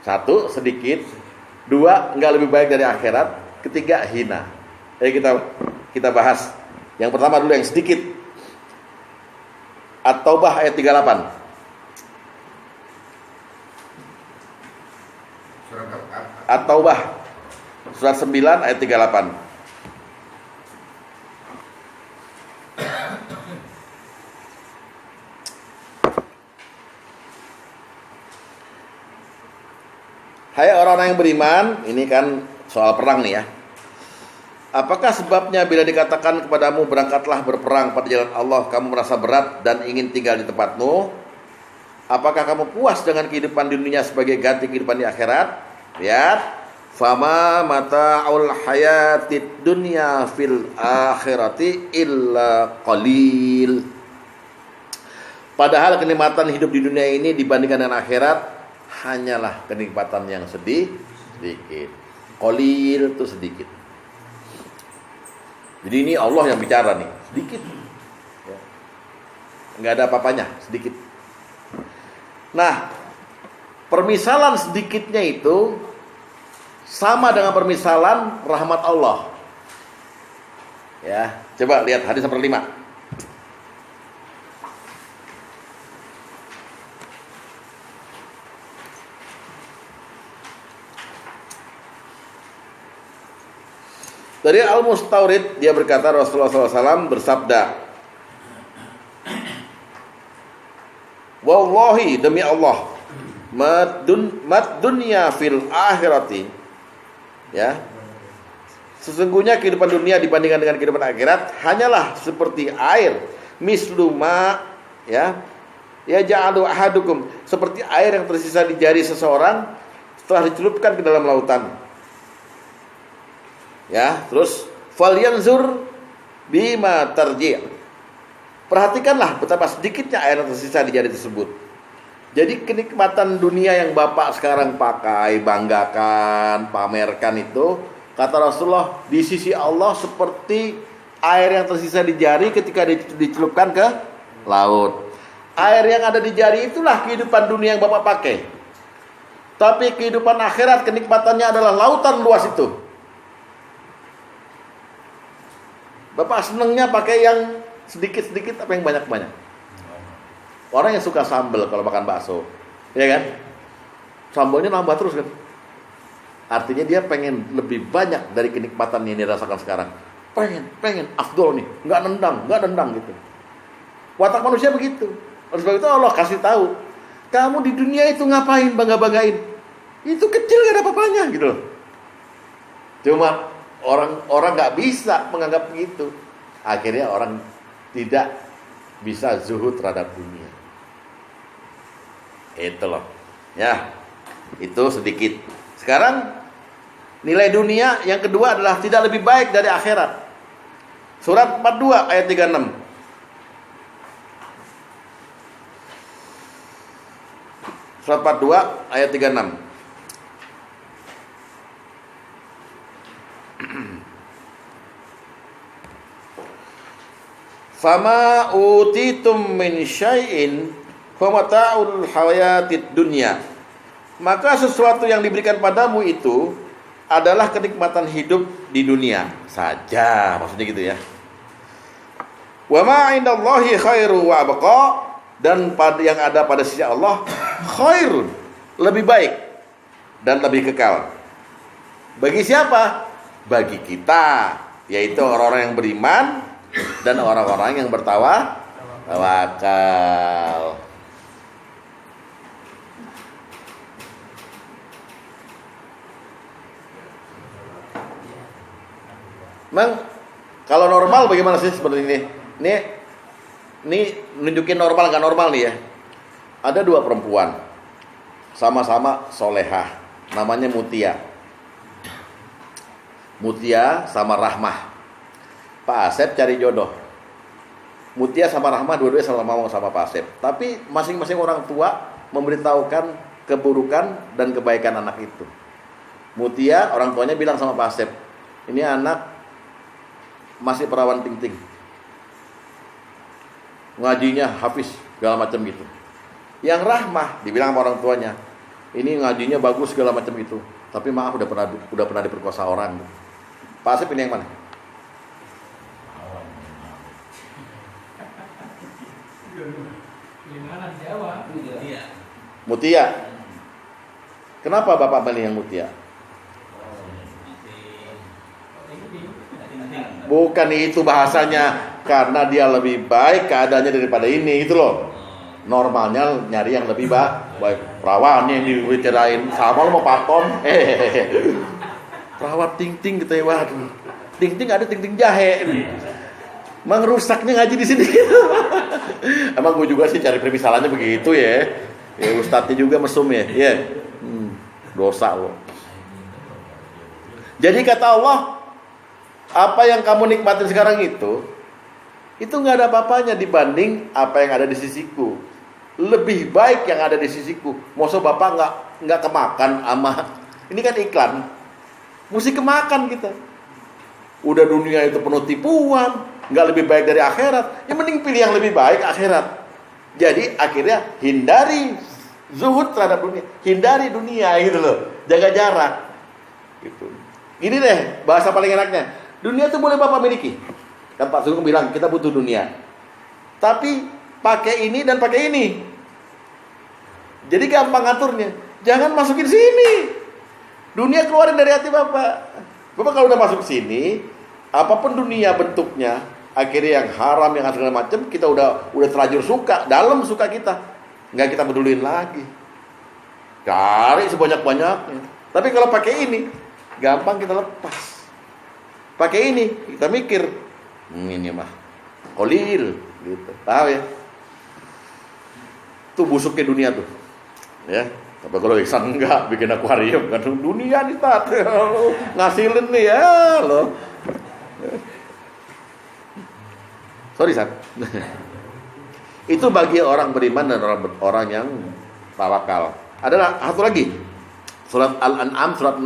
[SPEAKER 1] 1, sedikit. 2, nggak lebih baik dari akhirat. Ketiga, hina. Ayo kita bahas. Yang pertama dulu yang sedikit. At-Taubah ayat 38. At-Taubah surat 9 ayat 38. Hai orang-orang yang beriman, ini kan soal perang nih ya. Apakah sebabnya bila dikatakan kepadamu berangkatlah berperang pada jalan Allah, kamu merasa berat dan ingin tinggal di tempatmu? Apakah kamu puas dengan kehidupan di dunia sebagai ganti kehidupan di akhirat? Lihat, fama mata'ul hayatid dunya fil akhirati illa qalil. Padahal kenikmatan hidup di dunia ini dibandingkan dengan akhirat hanyalah kenikmatan yang sedikit. Qalil itu sedikit. Jadi ini Allah yang bicara nih, sedikit. Enggak ada apa-apanya, sedikit. Nah, permisalan sedikitnya itu sama dengan permisalan rahmat Allah. Ya, coba lihat hadis nomor 5. Dari Al-Mustawrid dia berkata Rasulullah SAW bersabda, wallahi demi Allah, mad dunya fil akhirati, ya, Sesungguhnya kehidupan dunia dibandingkan dengan kehidupan akhirat hanyalah seperti air, misluma, ya ja'alu ahadukum, seperti air yang tersisa di jari seseorang setelah dicelupkan ke dalam lautan. Ya, terus falyanzur bima tarji'. Perhatikanlah betapa sedikitnya air yang tersisa di jari tersebut. Jadi kenikmatan dunia yang Bapak sekarang pakai, banggakan, pamerkan itu, kata Rasulullah, di sisi Allah seperti air yang tersisa di jari ketika dicelupkan ke laut. Air yang ada di jari itulah kehidupan dunia yang Bapak pakai. Tapi kehidupan akhirat kenikmatannya adalah lautan luas itu. Bapak senengnya pakai yang sedikit-sedikit apa yang banyak-banyak. Orang yang suka sambal kalau makan bakso, ya kan? Sambalnya nambah terus kan? Artinya dia pengen lebih banyak dari kenikmatan yang dirasakan sekarang. Pengen afdol nih, nggak nendang gitu. Watak manusia begitu. Oleh sebab itu Allah kasih tahu, kamu di dunia itu ngapain bangga-banggain? Itu kecil gak ada apa-apanya gitu loh. Cuma orang nggak bisa menganggap begitu. Akhirnya orang tidak bisa zuhud terhadap dunia. Itu loh. Ya. Itu sedikit. Sekarang nilai dunia yang kedua adalah tidak lebih baik dari akhirat. Surat 42 ayat 36. Surat 42 ayat 36. Fama utitum min syai'in famata'ul hayatid dunya. Maka sesuatu yang diberikan padamu itu adalah kenikmatan hidup di dunia saja, maksudnya gitu ya. Wa ma 'indallahi khairu wa abqa, dan pada yang ada pada sisi Allah khairun, lebih baik dan lebih kekal. Bagi siapa? Bagi kita, yaitu orang-orang yang beriman dan orang-orang yang bertawakal. Memang kalau normal bagaimana sih seperti ini? Ini nunjukin normal nggak normal nih ya. Ada dua perempuan, sama-sama solehah, namanya Mutia sama Rahmah. Pak Asep cari jodoh. Mutia sama Rahmah dua-duanya sama mau sama Pak Asep. Tapi masing-masing orang tua memberitahukan keburukan dan kebaikan anak itu. Mutia, orang tuanya bilang sama Pak Asep, ini anak masih perawan ting-ting, ngajinya hafiz segala macam gitu. Yang Rahmah dibilang sama orang tuanya, ini ngajinya bagus segala macam itu, tapi maaf udah pernah diperkosa orang. Pak Asep ini yang mana?
[SPEAKER 4] Gimana Jawa?
[SPEAKER 1] Mutia. Kenapa Bapak milih yang Mutia? Bukan itu bahasanya, karena dia lebih baik keadaannya daripada ini, itu loh. Normalnya nyari yang lebih baik. Perawan yang dibicarain sama lo mau paton. Perawat ting-ting gitu ya, waduh. Ting-ting ada ting-ting jahe. Emang rusaknya ngaji di sini. Emang gue juga sih cari permisalannya begitu ya. Ya ustadznya juga mesum ya. Iya. Dosa lo. Jadi kata Allah, apa yang kamu nikmatin sekarang itu nggak ada apa-apanya dibanding apa yang ada di sisiku. Lebih baik yang ada di sisiku. Masa Bapak nggak kemakan sama ini kan iklan, mesti kemakan kita. Udah dunia itu penuh tipuan, nggak lebih baik dari akhirat. Yang mending pilih yang lebih baik akhirat. Jadi akhirnya hindari zuhud terhadap dunia, hindari dunia gitu loh, jaga jarak. Gitu. Ini deh bahasa paling enaknya. Dunia itu boleh Bapak miliki. Kan Pak Sugeng bilang kita butuh dunia. Tapi pakai ini dan pakai ini. Jadi gampang ngaturnya. Jangan masukin sini. Dunia keluarin dari hati Bapak. Bapak kalau udah masuk sini, apapun dunia bentuknya, akhirnya yang haram, yang segala macam, kita udah terlanjur suka, dalam suka kita. Nggak kita peduliin lagi. Cari sebanyak-banyaknya. Tapi kalau pakai ini, gampang kita lepas. pakai ini, kita mikir, ini mah kolil, gitu. Tahu ya? Itu busuknya dunia tuh, ya. Tapi kalau Ihsan enggak bikin akuarium kan dunia nih tat, ngasilin nih ya lo. Sorry San. Itu bagi orang beriman dan orang yang tawakal. Ada satu lagi. Surat Al-An'am surat 6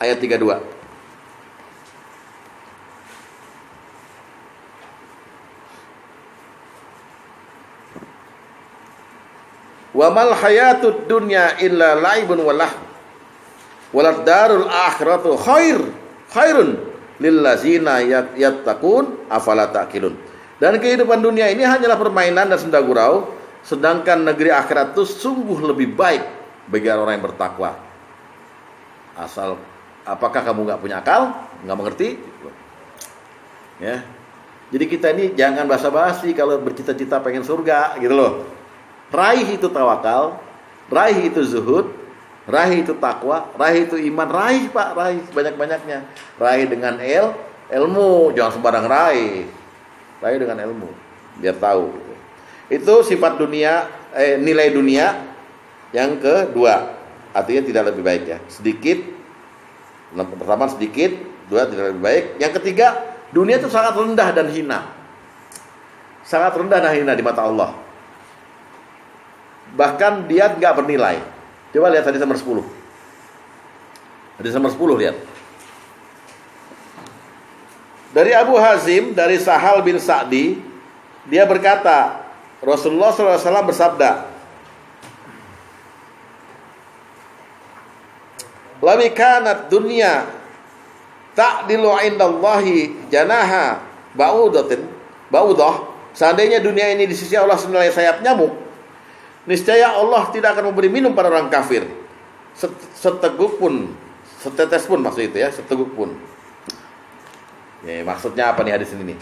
[SPEAKER 1] ayat 32. Wa mal hayatud dunya illa laibun walah. Walad darul akhiratu khairun lillazina yattaqun afala taqilun. Dan kehidupan dunia ini hanyalah permainan dan senda gurau, sedangkan negeri akhirat itu sungguh lebih baik bagi orang yang bertakwa. Asal apakah kamu nggak punya akal, nggak mengerti, ya. Jadi kita ini jangan basa-basi kalau bercita-cita pengen surga, gitu loh. Raih itu tawakal, raih itu zuhud, raih itu takwa, raih itu iman, raih Pak, raih banyak-banyaknya. Raih dengan ilmu, jangan sembarang raih. Raih dengan ilmu, biar tahu. Gitu. Itu sifat dunia, nilai dunia yang kedua. Artinya tidak lebih baik ya. Sedikit, pertama sedikit, dua tidak lebih baik. Yang ketiga, dunia itu sangat rendah dan hina. Sangat rendah dan hina di mata Allah. Bahkan dia nggak bernilai. Coba lihat hadis nomor 10. Hadis nomor 10 lihat. Dari Abu Hazim, dari Sahal bin Sa'di, dia berkata, Rasulullah SAW bersabda, "Lawi kanat dunya ta'dilu 'indallahi janaha ba'udah." Seandainya dunia ini di sisi Allah senilai sayap nyamuk, niscaya Allah tidak akan memberi minum pada orang kafir seteguk pun, setetes pun maksud itu ya, seteguk pun. Ya, maksudnya apa nih hadis ini nih?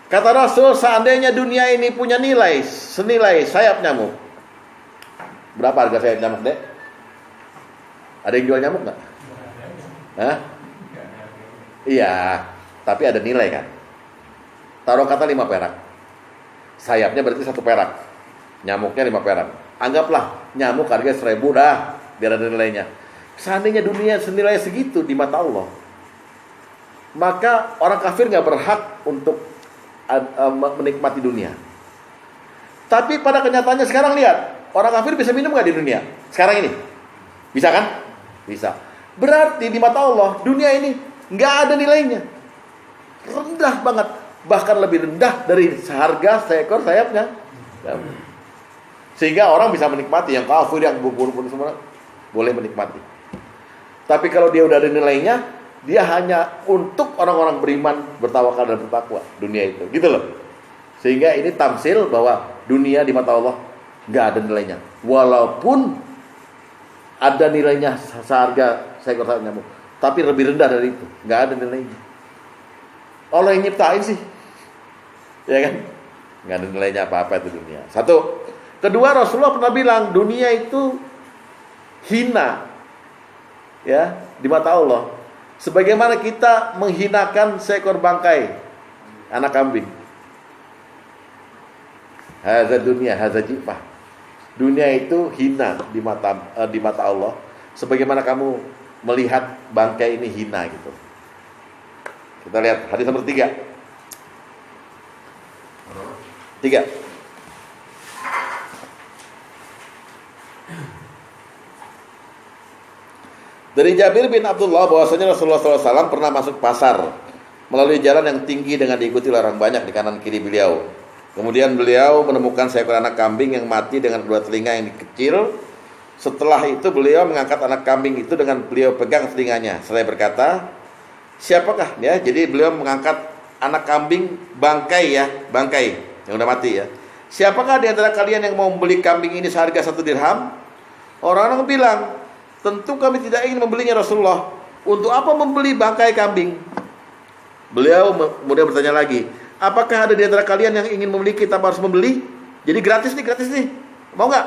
[SPEAKER 1] Kata Rasul, seandainya dunia ini punya nilai senilai sayap nyamuk. Berapa harga sayap nyamuk, Dek? Ada yang jual nyamuk nggak? Hah? Iya, tapi ada nilai kan? Taruh kata 5 perak. Sayapnya berarti 1 perak. Nyamuknya 5 perak. Anggaplah nyamuk harga 1.000 dah, biar ada nilainya. Seandainya dunia senilai segitu di mata Allah, maka orang kafir nggak berhak untuk menikmati dunia. Tapi pada kenyataannya sekarang lihat, orang kafir bisa minum nggak di dunia? Sekarang ini, bisa kan? Bisa. Berarti di mata Allah dunia ini nggak ada nilainya, rendah banget, bahkan lebih rendah dari seharga seekor sayapnya. Sehingga orang bisa menikmati, yang kafir, yang bubur-bubur semua boleh menikmati. Tapi kalau dia udah ada nilainya, dia hanya untuk orang-orang beriman, bertawakal dan bertakwa, dunia itu, gitu loh. Sehingga ini tamsil bahwa dunia di mata Allah nggak ada nilainya, walaupun ada nilainya seharga seekor sayap nyamuk, tapi lebih rendah dari itu, nggak ada nilainya. Allah yang nyiptain sih, ya kan? Nggak ada nilainya apa-apa itu dunia. Satu. Kedua, Rasulullah pernah bilang dunia itu hina, ya, di mata Allah. Sebagaimana kita menghinakan seekor bangkai anak kambing. Hadza dunia, hadza jifah. Dunia itu hina di mata Allah. Sebagaimana kamu melihat bangkai ini hina gitu. Kita lihat hadis nomor 3. 3. Dari Jabir bin Abdullah bahwasanya Rasulullah SAW pernah masuk pasar melalui jalan yang tinggi dengan diikuti orang banyak di kanan kiri beliau. Kemudian beliau menemukan seekor anak kambing yang mati dengan kedua telinga yang kecil. Setelah itu beliau mengangkat anak kambing itu dengan beliau pegang telinganya. Seraya berkata, siapakah ya? Jadi beliau mengangkat anak kambing bangkai yang udah mati ya. Siapakah di antara kalian yang mau membeli kambing ini seharga 1 dirham? Orang-orang bilang, tentu kami tidak ingin membelinya Rasulullah. Untuk apa membeli bangkai kambing? Beliau kemudian bertanya lagi, apakah ada di antara kalian yang ingin memiliki tanpa harus membeli? Jadi gratis nih. Mau nggak?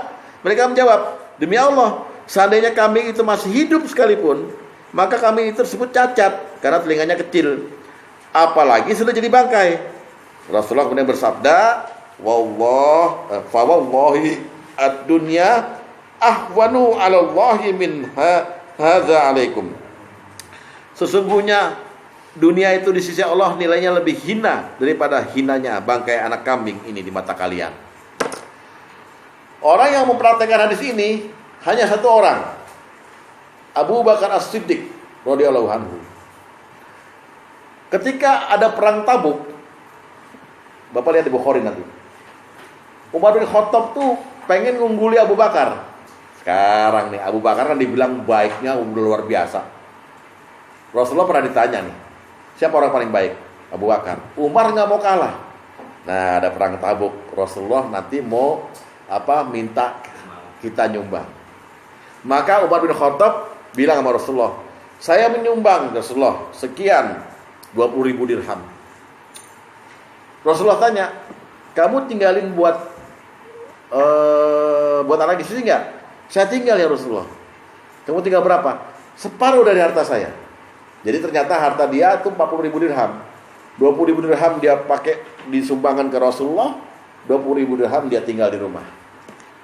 [SPEAKER 1] Mereka menjawab, demi Allah, seandainya kambing itu masih hidup sekalipun, maka kambing itu tersebut cacat. karena telinganya kecil. Apalagi sudah jadi bangkai. Rasulullah kemudian bersabda, fa wallahi ad-dunya ahwanu 'ala Allahi min hadza 'alaikum. Sesungguhnya dunia itu di sisi Allah nilainya lebih hina daripada hinanya bangkai anak kambing ini di mata kalian. Orang yang mempraktekkan hadis ini hanya satu orang, Abu Bakar As-Siddiq radhiyallahu anhu. Ketika ada perang Tabuk, Bapak lihat di Bukhari nanti, Umar bin Khattab tuh pengen ngungguli Abu Bakar. Sekarang nih Abu Bakar kan dibilang baiknya luar biasa. Rasulullah pernah ditanya nih, siapa orang paling baik? Abu Bakar. Umar nggak mau kalah. Nah, ada perang Tabuk. Rasulullah nanti mau minta kita nyumbang. Maka Umar bin Khattab bilang sama Rasulullah, saya menyumbang Rasulullah sekian 20.000 dirham. Rasulullah tanya, kamu tinggalin buat anak istri nggak? Saya tinggal ya Rasulullah. Kamu tinggal berapa? Separuh dari harta saya. Jadi ternyata harta dia itu 40.000 dirham. 20.000 dirham dia pakai disumbangkan ke Rasulullah, 20.000 dirham dia tinggal di rumah.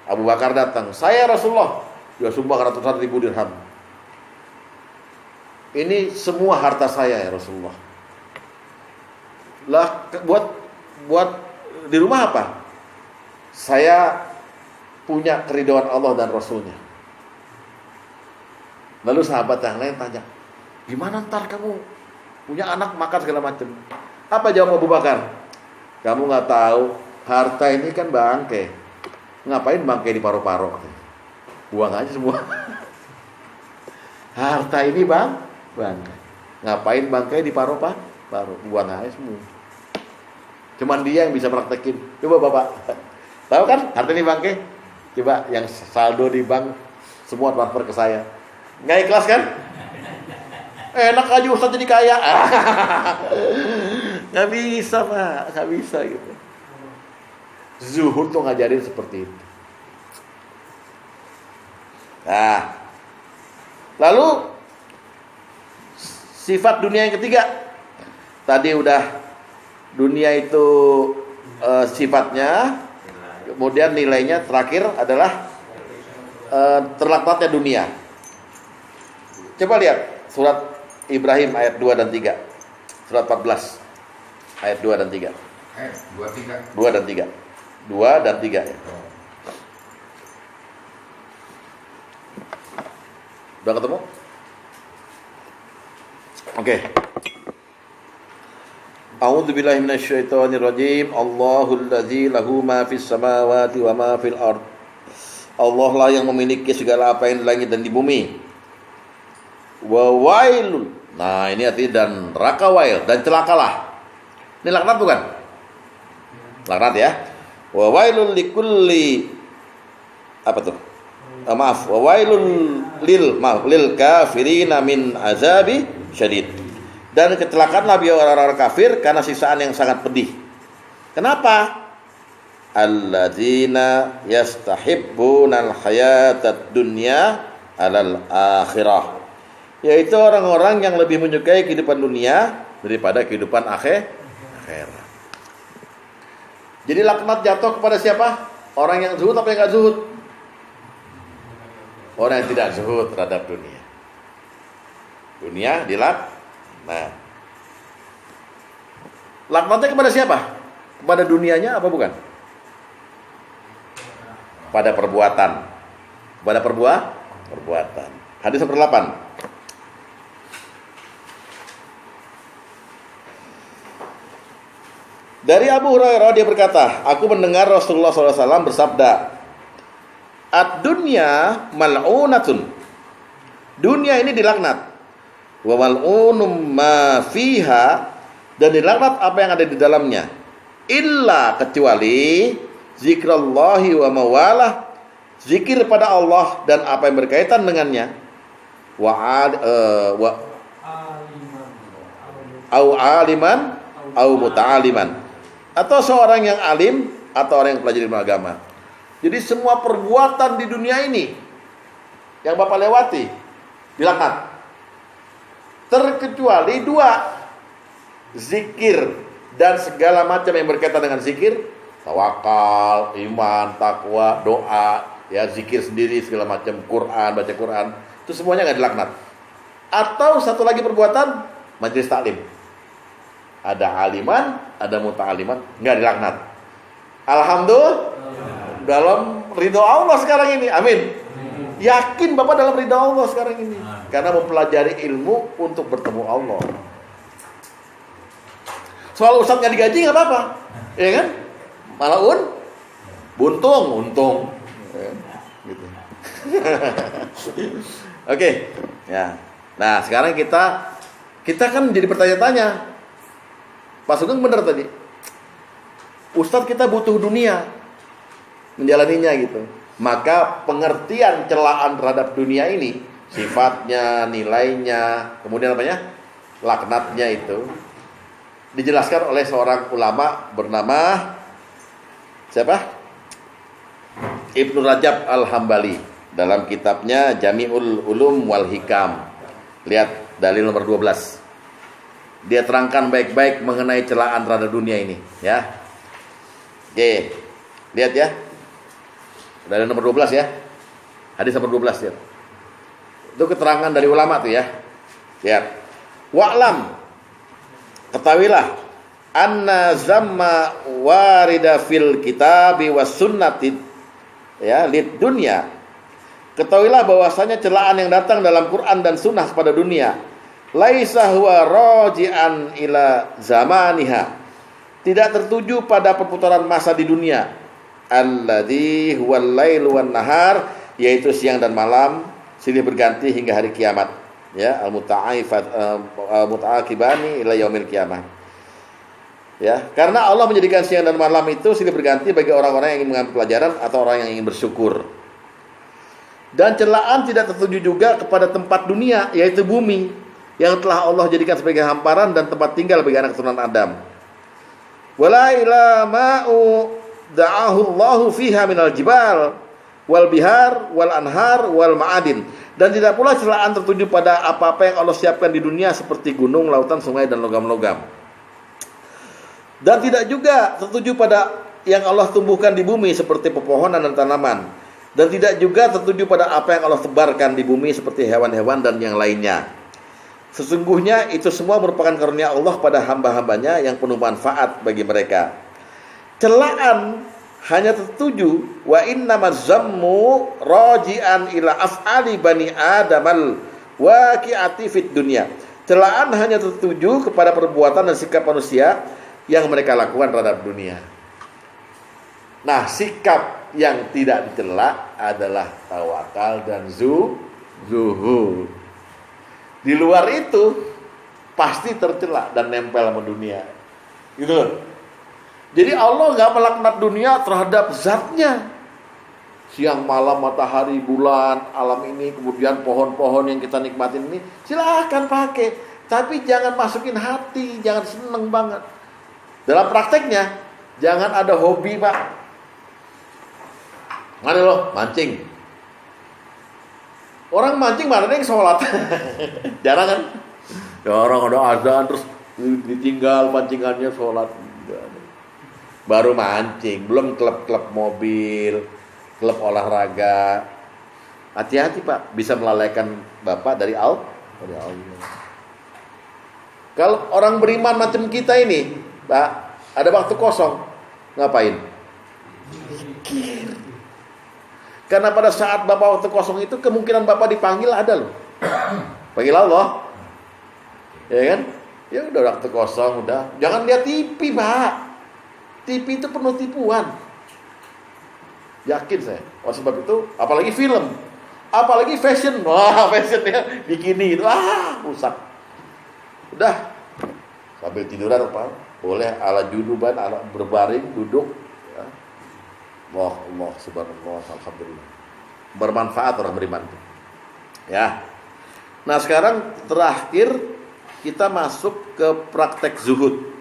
[SPEAKER 1] Abu Bakar datang, saya Rasulullah, dia sumbang ratusan ribu dirham. Ini semua harta saya ya Rasulullah. Lah buat di rumah apa? Saya punya keridhaan Allah dan Rasulnya. Lalu sahabat yang lain tanya, gimana ntar kamu punya anak makan segala macam? Apa jawab Abu Bakar? Kamu nggak tahu, harta ini kan bangkai. Ngapain bangkai di paro-paro? Buang aja semua. Harta ini bangkai. Ngapain bangkai di paro-paro? Buang aja semua. Cuman dia yang bisa praktekin. Coba Bapak, tahu kan harta ini bangkai? Coba yang saldo di bank semua transfer ke saya. Nggak ikhlas kan? Enak aja Ustaz jadi kaya. Nggak bisa Pak, nggak bisa gitu. Zuhud tuh ngajarin seperti itu. Nah, lalu sifat dunia yang ketiga. Tadi udah dunia itu sifatnya, kemudian nilainya terakhir adalah terlaknatnya dunia. Coba lihat surat Ibrahim ayat 2 dan 3. Surat 14 ayat 2 dan 3. 2 dan 3. 2 dan 3 ya. Udah ketemu? Oke. A'udzubillahi minasyaitonirrajim. Allahul ladzi lahu ma fis samawati wa ma fil ard. Allah lah yang memiliki segala apa yang di langit dan di bumi. Wa wailun. Nah, ini arti dan neraka wail dan celakalah. Ini laknat bukan? Laknat ya. Wa wailul likulli apa tuh? Maaf, wa wailul lil kafirina min azabi syadid. Dan kecelakaanlah bagi orang-orang kafir karena siksaan yang sangat pedih. Kenapa? Alladzina yastahibbunal hayatad dunya 'alal akhirah. Yaitu orang-orang yang lebih menyukai kehidupan dunia daripada kehidupan akhirat. Jadi laknat jatuh kepada siapa? Orang yang zuhud apa yang enggak zuhud? Orang yang tidak zuhud terhadap dunia. Dunia nah. Laknatnya kepada siapa? Kepada dunianya apa bukan? Pada perbuatan. Pada perbuatan. Hadis nomor 8. Dari Abu Hurairah dia berkata, aku mendengar Rasulullah SAW bersabda, ad-dunya mal'unatun. Dunia ini dilaknat. Wa mal'unum ma fiha, dan dilaknat apa yang ada di dalamnya. Illa kecuali zikrallahi wa mawalah, zikir pada Allah dan apa yang berkaitan dengannya. Aliman au muta'aliman, atau seorang yang alim atau orang yang pelajari ilmu agama. Jadi semua perbuatan di dunia ini yang Bapak lewati dilaknat. terkecuali dua, zikir dan segala macam yang berkaitan dengan zikir, tawakal, iman, takwa, doa, ya zikir sendiri segala macam, Quran, baca Quran, itu semuanya nggak dilaknat. Atau satu lagi perbuatan, majelis taklim, ada aliman, ada muta'aliman, nggak dilaknat. Alhamdulillah, dalam ridho Allah sekarang ini, amin. Yakin Bapak dalam ridho Allah sekarang ini, karena mempelajari ilmu untuk bertemu Allah. Soal ustadz nggak digaji nggak apa-apa, ya kan? Malah untung, ya, gitu. Oke, ya. Nah sekarang kita kan jadi bertanya-tanya, Pak Sugeng benar tadi, ustadz kita butuh dunia, menjalaninya gitu. Maka pengertian celaan terhadap dunia ini, sifatnya, nilainya, kemudian apanya, laknatnya itu dijelaskan oleh seorang ulama bernama siapa? Ibnu Rajab Al-Hambali dalam kitabnya Jami'ul Ulum wal Hikam. Lihat dalil nomor 12. Dia terangkan baik-baik mengenai celaan terhadap dunia ini, ya. Oke. Lihat ya. Dalil nomor 12 ya. Hadis nomor 12 ya. Itu keterangan dari ulama tuh ya. Lihat. Wa'lam, ketahuilah, anna zamma warida fil kitabi was sunnati, ya, lid dunya. Ketahuilah bahwasanya celaan yang datang dalam Quran dan sunnah kepada dunia, laisa huwa raji'an ila zamaniha, tidak tertuju pada perputaran masa di dunia, alladzi huwal lailu wan nahar, yaitu siang dan malam silih berganti hingga hari kiamat. Ya, muta'aqibani ila yaumil qiyamah. Ya, karena Allah menjadikan siang dan malam itu silih berganti bagi orang-orang yang ingin mengambil pelajaran atau orang yang ingin bersyukur. Dan celaan tidak tertuju juga kepada tempat dunia, yaitu bumi, yang telah Allah jadikan sebagai hamparan dan tempat tinggal bagi anak keturunan Adam. Wala ila ma'u da'ahu Allahu fiha minal jibal wal bihar wal anhar wal ma'adin. Dan tidak pula celaan tertuju pada apa-apa yang Allah siapkan di dunia seperti gunung, lautan, sungai, dan logam-logam. Dan tidak juga tertuju pada yang Allah tumbuhkan di bumi seperti pepohonan dan tanaman. Dan tidak juga tertuju pada apa yang Allah tebarkan di bumi seperti hewan-hewan dan yang lainnya. Sesungguhnya itu semua merupakan karunia Allah pada hamba-hambanya yang penuh manfaat bagi mereka. Celaan hanya tertuju wa innamaz zammu raji'an ila af'ali bani adamal waqi'ati fid dunya. Celaan hanya tertuju kepada perbuatan dan sikap manusia yang mereka lakukan terhadap dunia. Nah, sikap yang tidak dicela adalah tawakal dan zuhud. Di luar itu pasti tercela dan nempel sama dunia. Gitu. Jadi Allah nggak melaknat dunia terhadap zatnya. Siang malam, matahari, bulan, alam ini, kemudian pohon-pohon yang kita nikmatin ini, silahkan pakai. Tapi jangan masukin hati, jangan seneng banget. Dalam prakteknya, jangan ada hobi, Pak. Mana loh, mancing. Orang mancing mana ada yang sholat. Jarang kan? Ya orang ada azan terus ditinggal pancingannya sholat. Baru mancing, belum klub-klub mobil, klub olahraga. Hati-hati Pak, bisa melalaikan Bapak dari Allah. Kalau orang beriman macam kita ini, Pak, ada waktu kosong, ngapain? Zikir. Karena pada saat Bapak waktu kosong itu kemungkinan Bapak dipanggil ada loh. Panggil Allah. Ya kan? Ya udah waktu kosong udah. Jangan lihat TV, Pak. TV itu penuh tipuan. Yakin saya. Oleh sebab itu, apalagi film, apalagi fashion. Wah, fashion ya, bikini itu, rusak. Udah, sambil tiduran apa? Boleh ala junuban, ala berbaring, duduk. Ya. Allah, subhanallah, alhamdulillah. Bermanfaat orang beriman itu. Ya. Nah sekarang terakhir kita masuk ke praktek zuhud.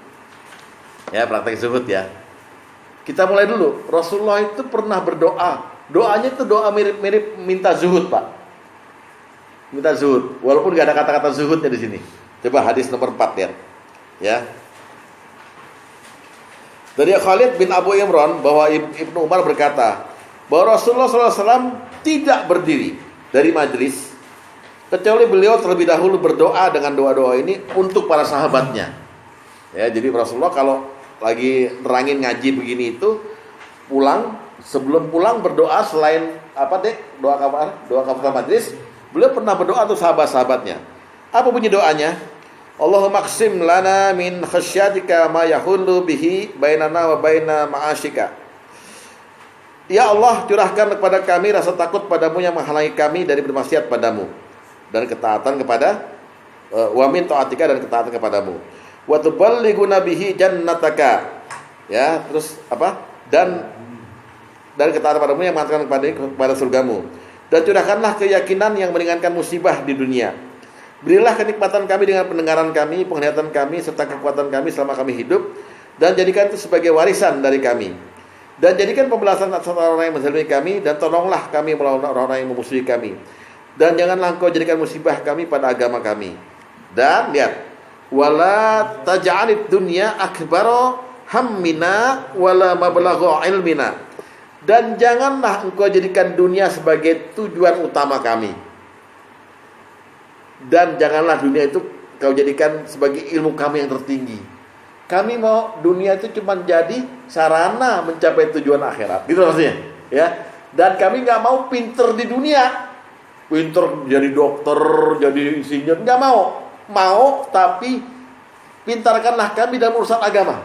[SPEAKER 1] Ya, praktek zuhud ya. Kita mulai dulu. Rasulullah itu pernah berdoa. Doanya itu doa mirip-mirip minta zuhud, Pak. Minta zuhud. Walaupun gak ada kata-kata zuhudnya di sini. Coba hadis nomor 4 lihat. Ya. Dari Khalid bin Abu Imran bahwa Ibnu Umar berkata bahwa Rasulullah SAW tidak berdiri dari majlis kecuali beliau terlebih dahulu berdoa dengan doa-doa ini untuk para sahabatnya. Ya, jadi Rasulullah kalau lagi nerangin ngaji begini itu sebelum pulang berdoa selain doa kafaratul majlis, beliau pernah berdoa untuk sahabat-sahabatnya. Apa bunyi doanya? Allahumma qsim lana min khasyatika ma yahullu bihi bainana wa baina ma'asyika. Ya Allah, curahkan kepada kami rasa takut padamu yang menghalangi kami dari bermaksiat padamu dan ketaatan kepada wa min taatika dan ketaatan kepadamu. Wa tuballighuna bihi jannataka. Ya, terus apa? Dan ketaatan padamu yang mengantarkan kepada surgamu. Dan curahkanlah keyakinan yang meringankan musibah di dunia. Berilah kenikmatan kami dengan pendengaran kami, penglihatan kami, serta kekuatan kami selama kami hidup, dan jadikan itu sebagai warisan dari kami. Dan jadikan pembalasan atas orang yang menzalimi kami, dan tolonglah kami melawan orang-orang yang memusuhi kami. Dan janganlah engkau jadikan musibah kami pada agama kami. Dan lihat, wala taj'alid dunya akbara hammina wala mablagha ilmina. Dan janganlah engkau jadikan dunia sebagai tujuan utama kami. Dan janganlah dunia itu kau jadikan sebagai ilmu kami yang tertinggi. Kami mau dunia itu cuma jadi sarana mencapai tujuan akhirat. Gitu maksudnya, ya. Dan kami nggak mau pinter di dunia. Pinter jadi dokter, jadi insinyur, nggak mau. Mau, tapi pintarkanlah kami dalam urusan agama.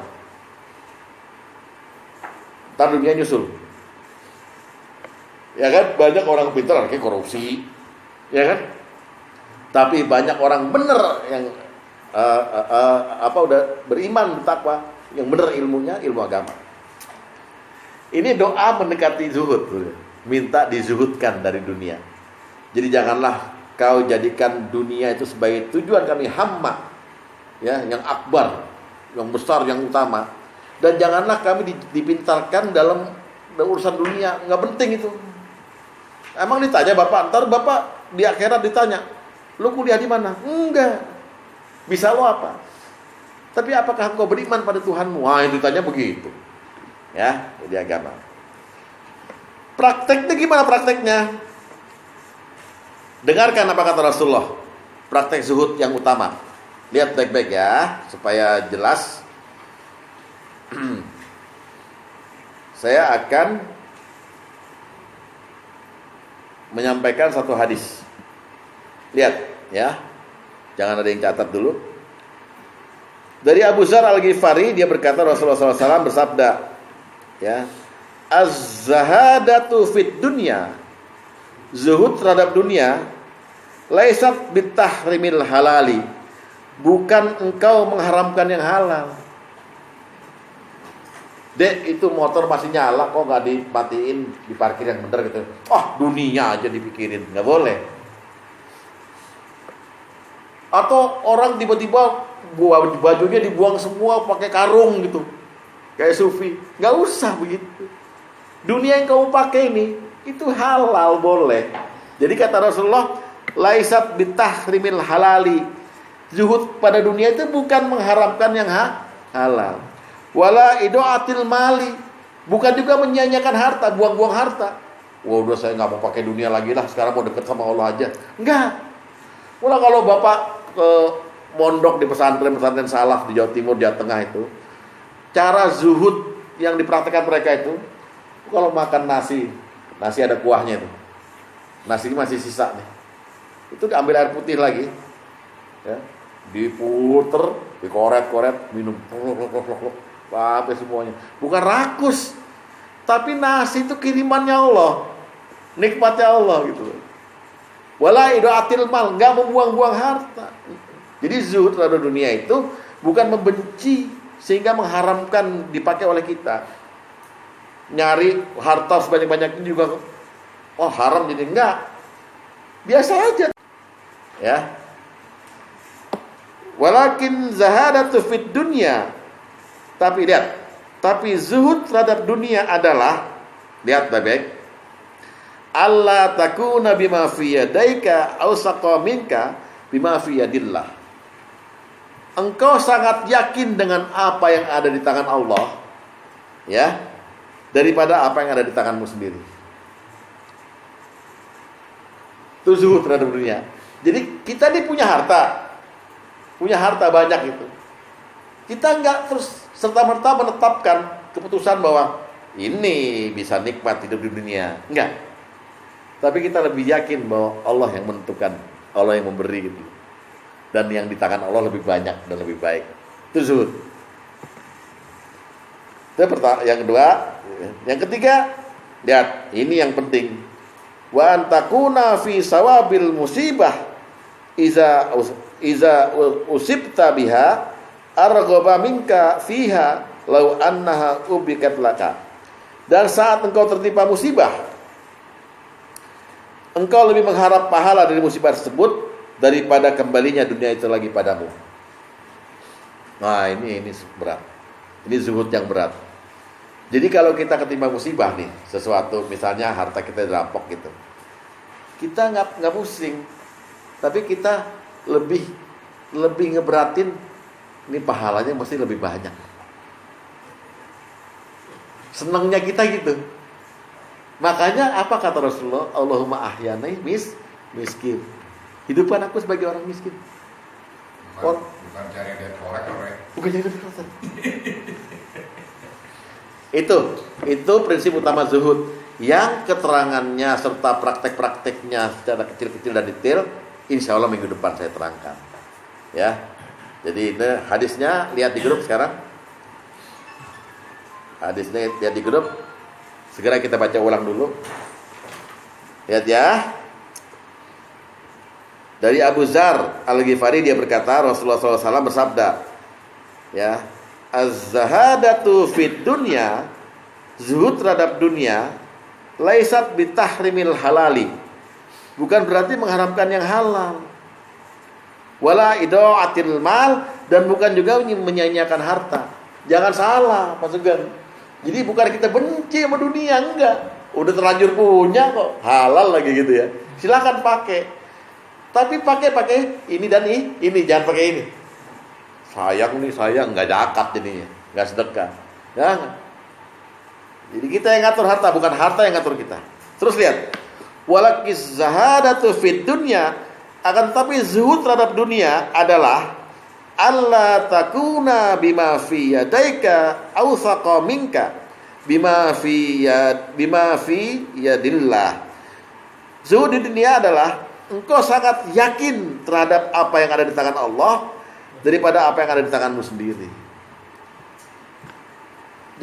[SPEAKER 1] Ntar dunia nyusul. Ya kan, banyak orang pintar kayak korupsi. Ya kan? Tapi banyak orang benar yang udah beriman, bertakwa, yang benar ilmunya, ilmu agama. Ini doa mendekati zuhud, minta dizuhudkan dari dunia. Jadi janganlah kau jadikan dunia itu sebagai tujuan kami, hamma, ya, yang akbar, yang besar, yang utama. Dan janganlah kami dipintarkan dalam urusan dunia, nggak penting itu. Emang ditanya bapak, ntar bapak di akhirat ditanya, lu kuliah di mana? Enggak. Bisa lo apa? Tapi apakah engkau beriman pada Tuhanmu? Wah, itu ditanya begitu. Ya, jadi agama. Prakteknya gimana prakteknya? Dengarkan apa kata Rasulullah. Praktek zuhud yang utama. Lihat baik-baik ya, supaya jelas. Saya akan menyampaikan satu hadis. Lihat ya, jangan ada yang catat dulu. Dari Abu Dzar Al-Ghifari, dia berkata Rasulullah SAW bersabda, ya, az-zahadatu fid dunya, zuhud terhadap dunia, laisat bitahrimil halali, bukan engkau mengharamkan yang halal. Dek, itu motor masih nyala kok nggak dimatiin, diparkir yang bener gitu. Oh, dunia aja dipikirin, nggak boleh. Atau orang tiba-tiba bajunya dibuang semua pakai karung gitu, kayak sufi. Nggak usah begitu. Dunia yang kamu pakai ini itu halal, boleh. Jadi kata Rasulullah, laisat bitahrimil halali, zuhud pada dunia itu bukan mengharamkan yang halal. Wala idoatil mali, bukan juga menyia-nyiakan harta, buang-buang harta. Wah, udah saya nggak mau pakai dunia lagi lah, sekarang mau deket sama Allah aja. Enggak. Mulai kalau bapak ke mondok di pesantren salaf di Jawa Timur, Jawa Tengah itu, cara zuhud yang dipraktekkan mereka itu, kalau makan nasi ada kuahnya itu, nasi masih sisa nih, itu diambil air putih lagi, ya, diputer, dikoret-koret, minum, apa semuanya. Bukan rakus, tapi nasi itu kirimannya Allah, nikmatnya Allah gitu. Wala idoatil mal, nggak membuang-buang harta. Jadi zuhud terhadap dunia itu bukan membenci sehingga mengharamkan dipakai oleh kita. Nyari harta sebanyak-banyaknya juga, oh haram, jadi enggak. Biasa aja. Ya. Walakin zahadatu fid dunya. Tapi lihat, tapi zuhud terhadap dunia adalah, lihat baik-baik, alla takuna bima fi yadaika awsaqa minka bima fi yadillah. Engkau sangat yakin dengan apa yang ada di tangan Allah, ya, daripada apa yang ada di tanganmu sendiri. Itu zuhud terhadap dunia. Jadi kita ini punya harta banyak itu. Kita nggak terus serta-merta menetapkan keputusan bahwa ini bisa nikmat hidup di dunia. Enggak. Tapi kita lebih yakin bahwa Allah yang menentukan, Allah yang memberi gitu. Dan yang di tangan Allah lebih banyak dan lebih baik. Itu zuhud. Itu yang kedua. Yang ketiga, lihat, ini yang penting. Wa antakuna fi sawabil musibah iza usibta biha arghaba minka fiha law annaha ubikat laka. Dan saat engkau tertimpa musibah, engkau lebih mengharap pahala dari musibah tersebut daripada kembalinya dunia itu lagi padamu. Nah, ini berat. Ini zuhud yang berat. Jadi kalau kita ketimpa musibah nih, sesuatu misalnya harta kita dirampok gitu, kita nggak pusing, tapi kita lebih ngeberatin, ini pahalanya mesti lebih banyak. Senangnya kita gitu. Makanya apa kata Rasulullah? Allahumma ahyani miskin. Hidupkan aku sebagai orang miskin.
[SPEAKER 5] Bukan cari dia kolektor ya.
[SPEAKER 1] Bukan cari dia kolektor. Itu prinsip utama zuhud yang keterangannya serta praktek-prakteknya secara kecil-kecil dan detail insya Allah minggu depan saya terangkan, ya. Jadi ini hadisnya lihat di grup sekarang. Hadisnya lihat di grup. Segera kita baca ulang dulu. Lihat ya. Dari Abu Dzar Al-Ghifari dia berkata Rasulullah SAW bersabda, ya, az-zahadatu fid dunya, zuhud terhadap dunia, laisat bitahrimil halali, bukan berarti mengharamkan yang halal, wala idaatil mal, dan bukan juga menyia-nyiakan harta. Jangan salah Pak Sugeng. Jadi bukan kita benci sama dunia, enggak. Udah terlanjur punya kok, halal lagi gitu ya. Silakan pakai. Tapi pakai ini dan ini, jangan pakai ini. Sayang nggak zakat jadinya, nggak sedekah. Jangan. Jadi kita yang ngatur harta, bukan harta yang ngatur kita. Terus lihat, walakiz zahadatu fid dunya, akan tapi zuhud terhadap dunia adalah alla takuna bima fi yadaika awsaqa minka bima fi yadillah. Zuhud di dunia adalah engkau sangat yakin terhadap apa yang ada di tangan Allah daripada apa yang ada di tanganmu sendiri.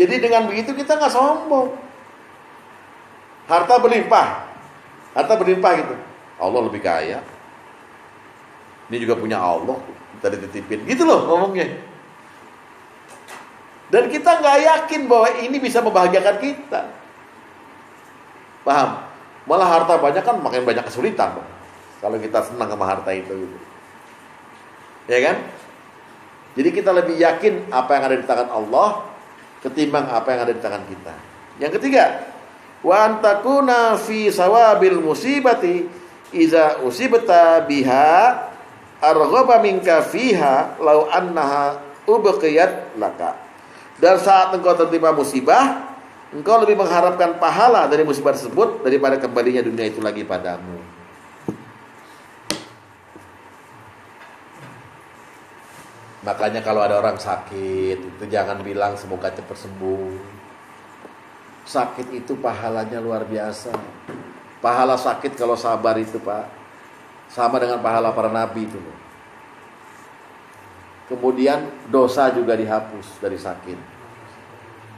[SPEAKER 1] Jadi dengan begitu kita nggak sombong. Harta berlimpah gitu. Allah lebih kaya. Ini juga punya Allah, kita dititipin. Gitu loh ngomongnya. Dan kita nggak yakin bahwa ini bisa membahagiakan kita. Paham? Malah harta banyak kan makin banyak kesulitan, Bang. Kalau kita senang sama harta itu gitu. Ya kan? Jadi kita lebih yakin apa yang ada di tangan Allah ketimbang apa yang ada di tangan kita. Yang ketiga, wa antakuna fi sawabil musibati iza usibta biha arghaba minka fiha law annaha ubqiyat laka. Dan saat engkau tertimpa musibah, engkau lebih mengharapkan pahala dari musibah tersebut daripada kembalinya dunia itu lagi padamu. Makanya kalau ada orang sakit, itu jangan bilang semoga cepat sembuh. Sakit itu pahalanya luar biasa. Pahala sakit kalau sabar itu, Pak, sama dengan pahala para nabi itu. Kemudian dosa juga dihapus dari sakit.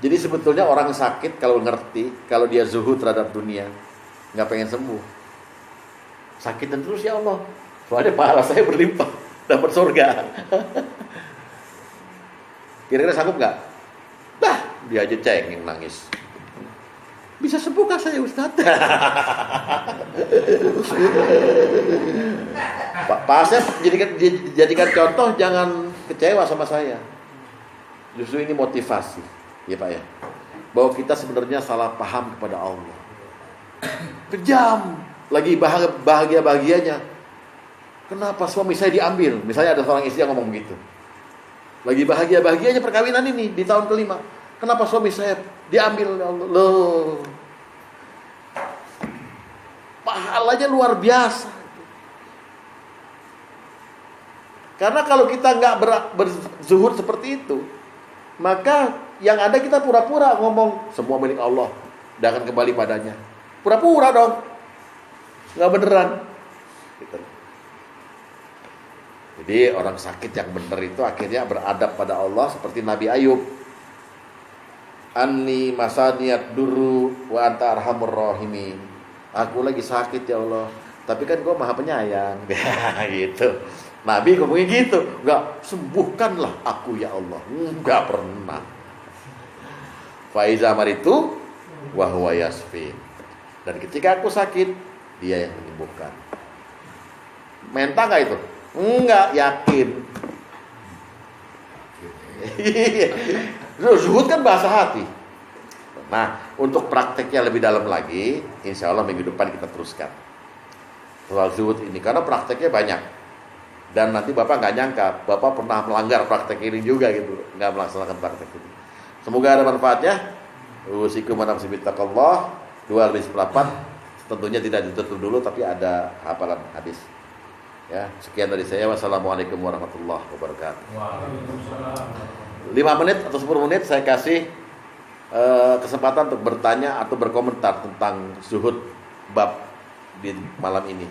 [SPEAKER 1] Jadi sebetulnya orang sakit kalau ngerti, kalau dia zuhud terhadap dunia, nggak pengen sembuh. Sakit dan terus, ya Allah, soalnya pahala saya berlimpah, dapat surga. Kira-kira sanggup nggak? Bah, dia aja cengeng nangis. Bisa sembuhkah saya, Ustaz? Pak Asep jadikan contoh, jangan kecewa sama saya. Justru ini motivasi, ya Pak ya, bahwa kita sebenarnya salah paham kepada Allah. Kejam. Lagi bahagia-bahagianya. Kenapa suami saya diambil? Misalnya ada seorang istri yang ngomong begitu. Lagi bahagia-bahagianya perkawinan ini di tahun kelima. Kenapa suami saya diambil? Ya Allah, loh. Pahalanya luar biasa. Karena kalau kita nggak berzuhud seperti itu, maka yang ada kita pura-pura ngomong semua milik Allah, dan akan kembali padanya. Pura-pura dong, nggak beneran. Gitu. Jadi orang sakit yang benar itu akhirnya beradab pada Allah seperti Nabi Ayub. Anni masaniyat duru wa anta arhamur rahimin. Aku lagi sakit ya Allah, tapi kan Kau Maha Penyayang. Gitu. Nabi ngomongnya gitu, enggak, sembuhkanlah aku ya Allah. Enggak pernah. Faiza maritu wa huwa yasfi. Dan ketika aku sakit, Dia yang menyembuhkan. Menta enggak itu? Enggak, yakin. Zuhud kan bahasa hati. Nah, untuk prakteknya lebih dalam lagi, insya Allah minggu depan kita teruskan soal zuhud ini, karena prakteknya banyak. Dan nanti Bapak nggak nyangka, Bapak pernah melanggar praktek ini juga gitu, nggak melaksanakan praktek ini. Semoga ada manfaatnya. Usikum wa nafsi bittaqallah 2:8. Tentunya tidak ditutup dulu, tapi ada hafalan hadis. Ya, sekian dari saya. Wassalamualaikum warahmatullahi wabarakatuh.
[SPEAKER 4] Waalaikumsalam.
[SPEAKER 1] 5 menit atau 10 menit saya kasih kesempatan untuk bertanya atau berkomentar tentang zuhud bab di malam ini.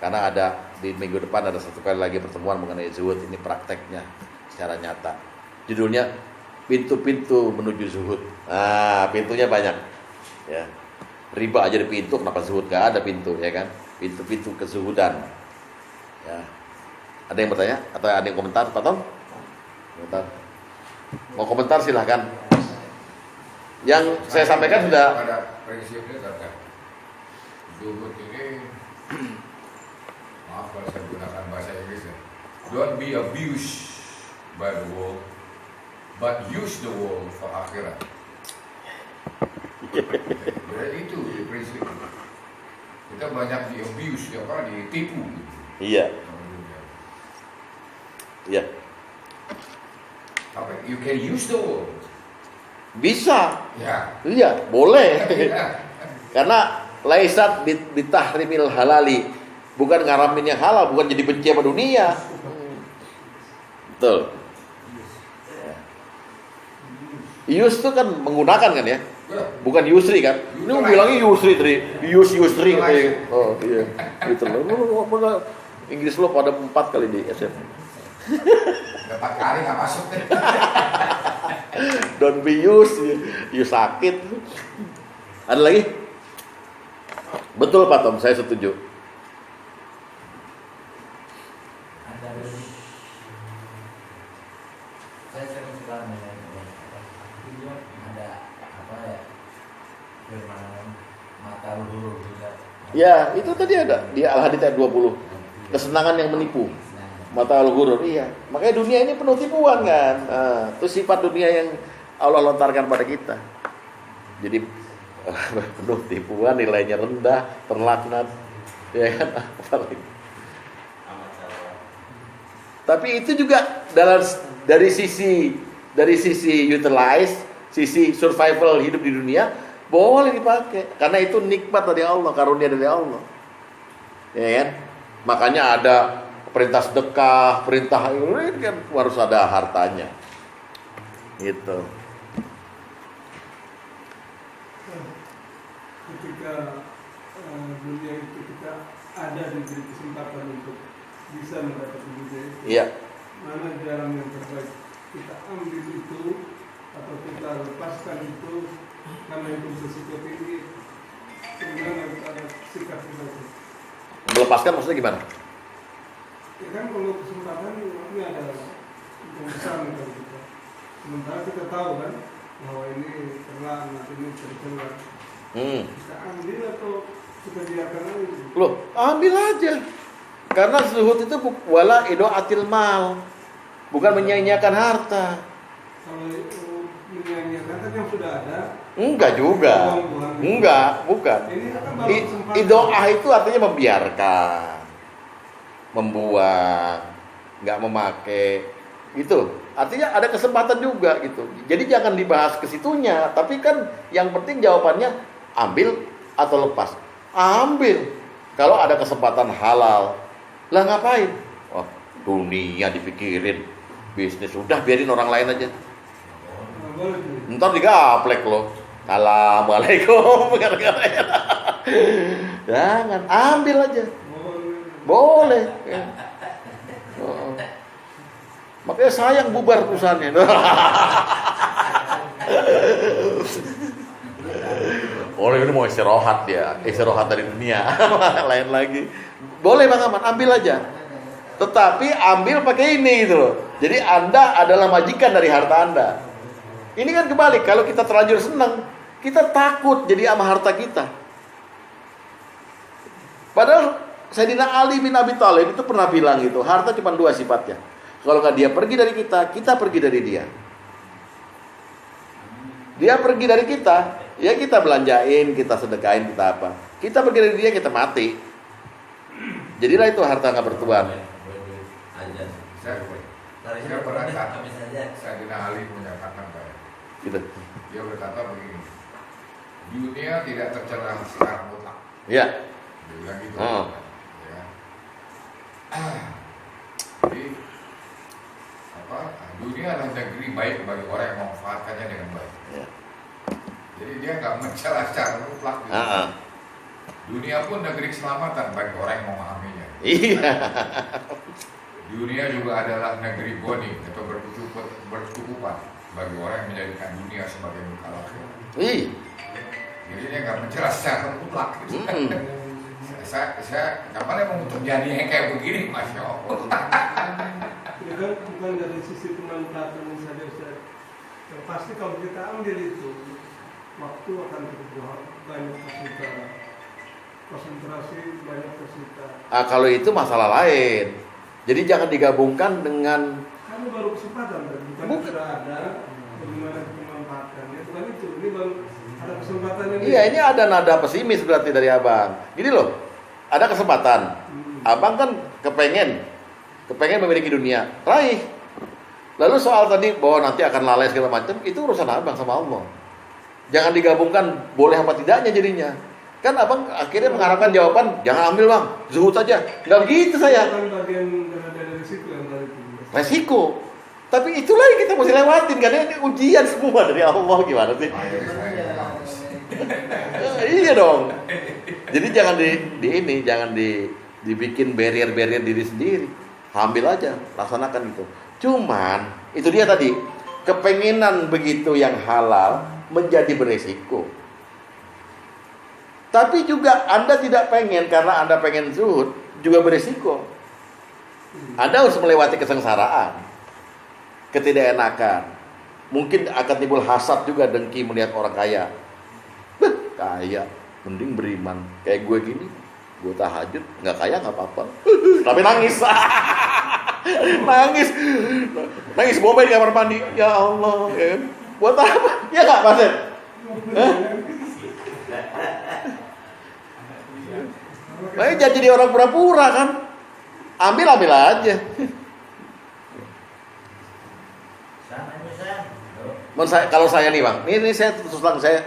[SPEAKER 1] Karena ada di minggu depan ada satu kali lagi pertemuan mengenai zuhud, ini prakteknya secara nyata. Judulnya pintu-pintu menuju zuhud. Nah, pintunya banyak. Ya. Riba aja di pintu, kenapa zuhud gak ada pintu, ya kan? Pintu-pintu kezuhudan. Ya. Ada yang bertanya atau ada yang komentar, Pak Tom? Komentar. Mau komentar silahkan. Yang saya sampaikan sudah.
[SPEAKER 5] Pada prinsipnya kata zuhud ini, maaf kalau saya gunakan bahasa Inggris ya, don't be abused by the world, but use the world for akhirat. Jadi itu prinsip. Kita banyak di abuse, ya kan, ditipu.
[SPEAKER 1] Iya. Iya.
[SPEAKER 5] Tapi you can use the world.
[SPEAKER 1] Bisa.
[SPEAKER 5] Ya.
[SPEAKER 1] Iya, boleh.
[SPEAKER 5] Ya.
[SPEAKER 1] Karena laisat bitahrimil halali, bukan ngaramin yang halal, bukan jadi benci sama dunia. Betul. Yus itu kan menggunakan kan ya, bukan yusri kan. Ini bilangnya yusri tadi, yusri katanya. Oh iya, gitu loh. Inggris lo pada 4 kali di SMP.
[SPEAKER 5] 4 kali nggak masuk.
[SPEAKER 1] Don't be used, you sakit. Ada lagi? Betul Pak Tom, saya setuju.
[SPEAKER 2] Ada lagi. Saya sering suka mendengar ada apa ya, firman mata luhur juga.
[SPEAKER 1] Ya, itu tadi ada di Al-Hadid ayat 20. Kesenangan yang menipu. Mata al-ghurur, iya. Makanya dunia ini penuh tipuan kan. Nah, itu sifat dunia yang Allah lontarkan pada kita. Jadi penuh tipuan, nilainya rendah, terlaknat, ya kan? Tapi itu juga dari sisi utilize, sisi survival hidup di dunia boleh dipakai. Karena itu nikmat dari Allah, karunia dari Allah. Ya kan? Makanya ada perintah sedekah, perintah ini kan harus ada hartanya. Gitu.
[SPEAKER 3] Ketika dunia itu kita ada diberi kesempatan untuk bisa mendapatkan dunia itu,
[SPEAKER 1] Iya.
[SPEAKER 3] mana jalan yang terbaik? Kita ambil itu atau kita lepaskan itu karena itu berisiko tinggi. Kemudian harus ada sikap kita.
[SPEAKER 1] Melepaskan maksudnya gimana?
[SPEAKER 3] Ya kan kalau kesempatan ini ada yang besar nih kalau kita. Sementara kita tahu kan bahwa ini terlarang, nanti ini tercela. Kita ambil atau kita biarkan aja?
[SPEAKER 1] Loh, ambil aja. Karena zuhud itu wala idoatil mal, bukan menyanyiakan harta.
[SPEAKER 3] Kalau menyanyiakan kan yang sudah ada,
[SPEAKER 1] Enggak juga. Enggak, bukan.
[SPEAKER 3] Ini kan baru kesempatan.
[SPEAKER 1] Idoah itu artinya membiarkan, membuang, nggak memakai. Itu artinya ada kesempatan juga gitu. Jadi jangan dibahas ke situnya, tapi kan yang penting jawabannya ambil atau lepas. Ambil. Kalau ada kesempatan halal, lah ngapain? Wah, dunia dipikirin, bisnis udah biarin orang lain aja.
[SPEAKER 3] Nggak boleh tuh.
[SPEAKER 1] Ntar digaplek loh. Assalamualaikum. Jangan, ambil aja. Boleh. Ya. Oh. Makanya sayang bubar perusahaannya. Orang ini mau istirahat dia, istirahat dari dunia, lain lagi. Boleh Bang Aman, ambil aja. Tetapi ambil pakai ini gitu loh. Jadi Anda adalah majikan dari harta Anda. Ini kan kebalik, kalau kita terlanjur senang, kita takut jadi sama harta kita. Padahal Sayyidina Ali bin Abi Thalib itu pernah bilang gitu, harta cuma 2 sifatnya. Kalau nggak dia pergi dari kita pergi dari dia. Dia pergi dari kita, ya kita belanjain, kita sedekahin, kita apa. Kita pergi dari dia, kita mati. Jadilah itu harta nggak bertuan.
[SPEAKER 2] Aja.
[SPEAKER 5] Saya pernah
[SPEAKER 2] Kami saja.
[SPEAKER 5] Sayyidina Ali menyatakan bahwa
[SPEAKER 1] Gitu.
[SPEAKER 5] dia berkata begini, dunia tidak tercerah secara mutlak.
[SPEAKER 1] Ya.
[SPEAKER 5] Dia bilang gitu.
[SPEAKER 1] Oh.
[SPEAKER 5] Ya. Jadi dunia adalah negeri baik bagi orang yang memanfaatkannya dengan baik.
[SPEAKER 1] Ya.
[SPEAKER 5] Jadi dia nggak mencela secara mutlak. Gitu. Dunia pun negeri keselamatan bagi orang yang memahaminya.
[SPEAKER 1] Iya.
[SPEAKER 5] Dunia juga adalah negeri boni atau berkecukupan bagi orang yang menjadikan dunia sebagai muka akhirat.
[SPEAKER 1] Iya.
[SPEAKER 5] Jadi dia nggak mencela secara mutlak. Gitu. Saya kapan mau terjadi yang kayak begini, Masya Allah.
[SPEAKER 3] Ya kan bukan dari sisi pemanfaatan saja Ustaz. Yang pasti kalau kita ambil itu, waktu akan cukup banyak tersita, konsentrasi banyak tersita.
[SPEAKER 1] Kalau itu masalah lain. Jadi jangan digabungkan dengan
[SPEAKER 3] Kami baru kesempatan, bukan sudah ada, bagaimana pemanfaatannya, bukan itu. Ini baru ada kesempatan ini.
[SPEAKER 1] Iya, ini ada nada pesimis berarti dari Abang. Gini loh, ada kesempatan. Abang kan kepengen memiliki dunia, raih. Lalu soal tadi bahwa nanti akan lalai segala macam, itu urusan Abang sama Allah. Jangan digabungkan boleh apa tidaknya jadinya. Kan Abang akhirnya mengharapkan jawaban, jangan ambil Bang, zuhud saja. Nggak begitu saya.
[SPEAKER 3] Kan bagian dari risiko yang tadi itu.
[SPEAKER 1] Resiko. Tapi itulah yang kita mesti lewatin, karena ini ujian semua dari Allah, gimana sih? Iya dong. Jadi jangan jangan dibikin barrier diri sendiri. Ambil aja, laksanakan itu. Cuman itu dia tadi, kepenginan begitu yang halal menjadi beresiko. Tapi juga Anda tidak pengen karena Anda pengen zuhud, juga beresiko. Anda harus melewati kesengsaraan, ketidakenakan. Mungkin akan timbul hasad juga, dengki melihat orang kaya. Kaya, mending beriman. Kayak gue gini, gue tahajud, nggak kaya nggak apa-apa. Tapi nangis, nangis boba di kamar mandi. Ya Allah, ya. Buat apa? Ya nggak Mas? Makanya jangan jadi orang pura-pura kan. Ambil aja. Kalau saya nih Bang, ini saya terus terang saya,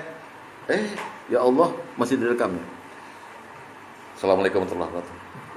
[SPEAKER 1] ya Allah masih direkam ya. Assalamualaikum warahmatullahi wabarakatuh.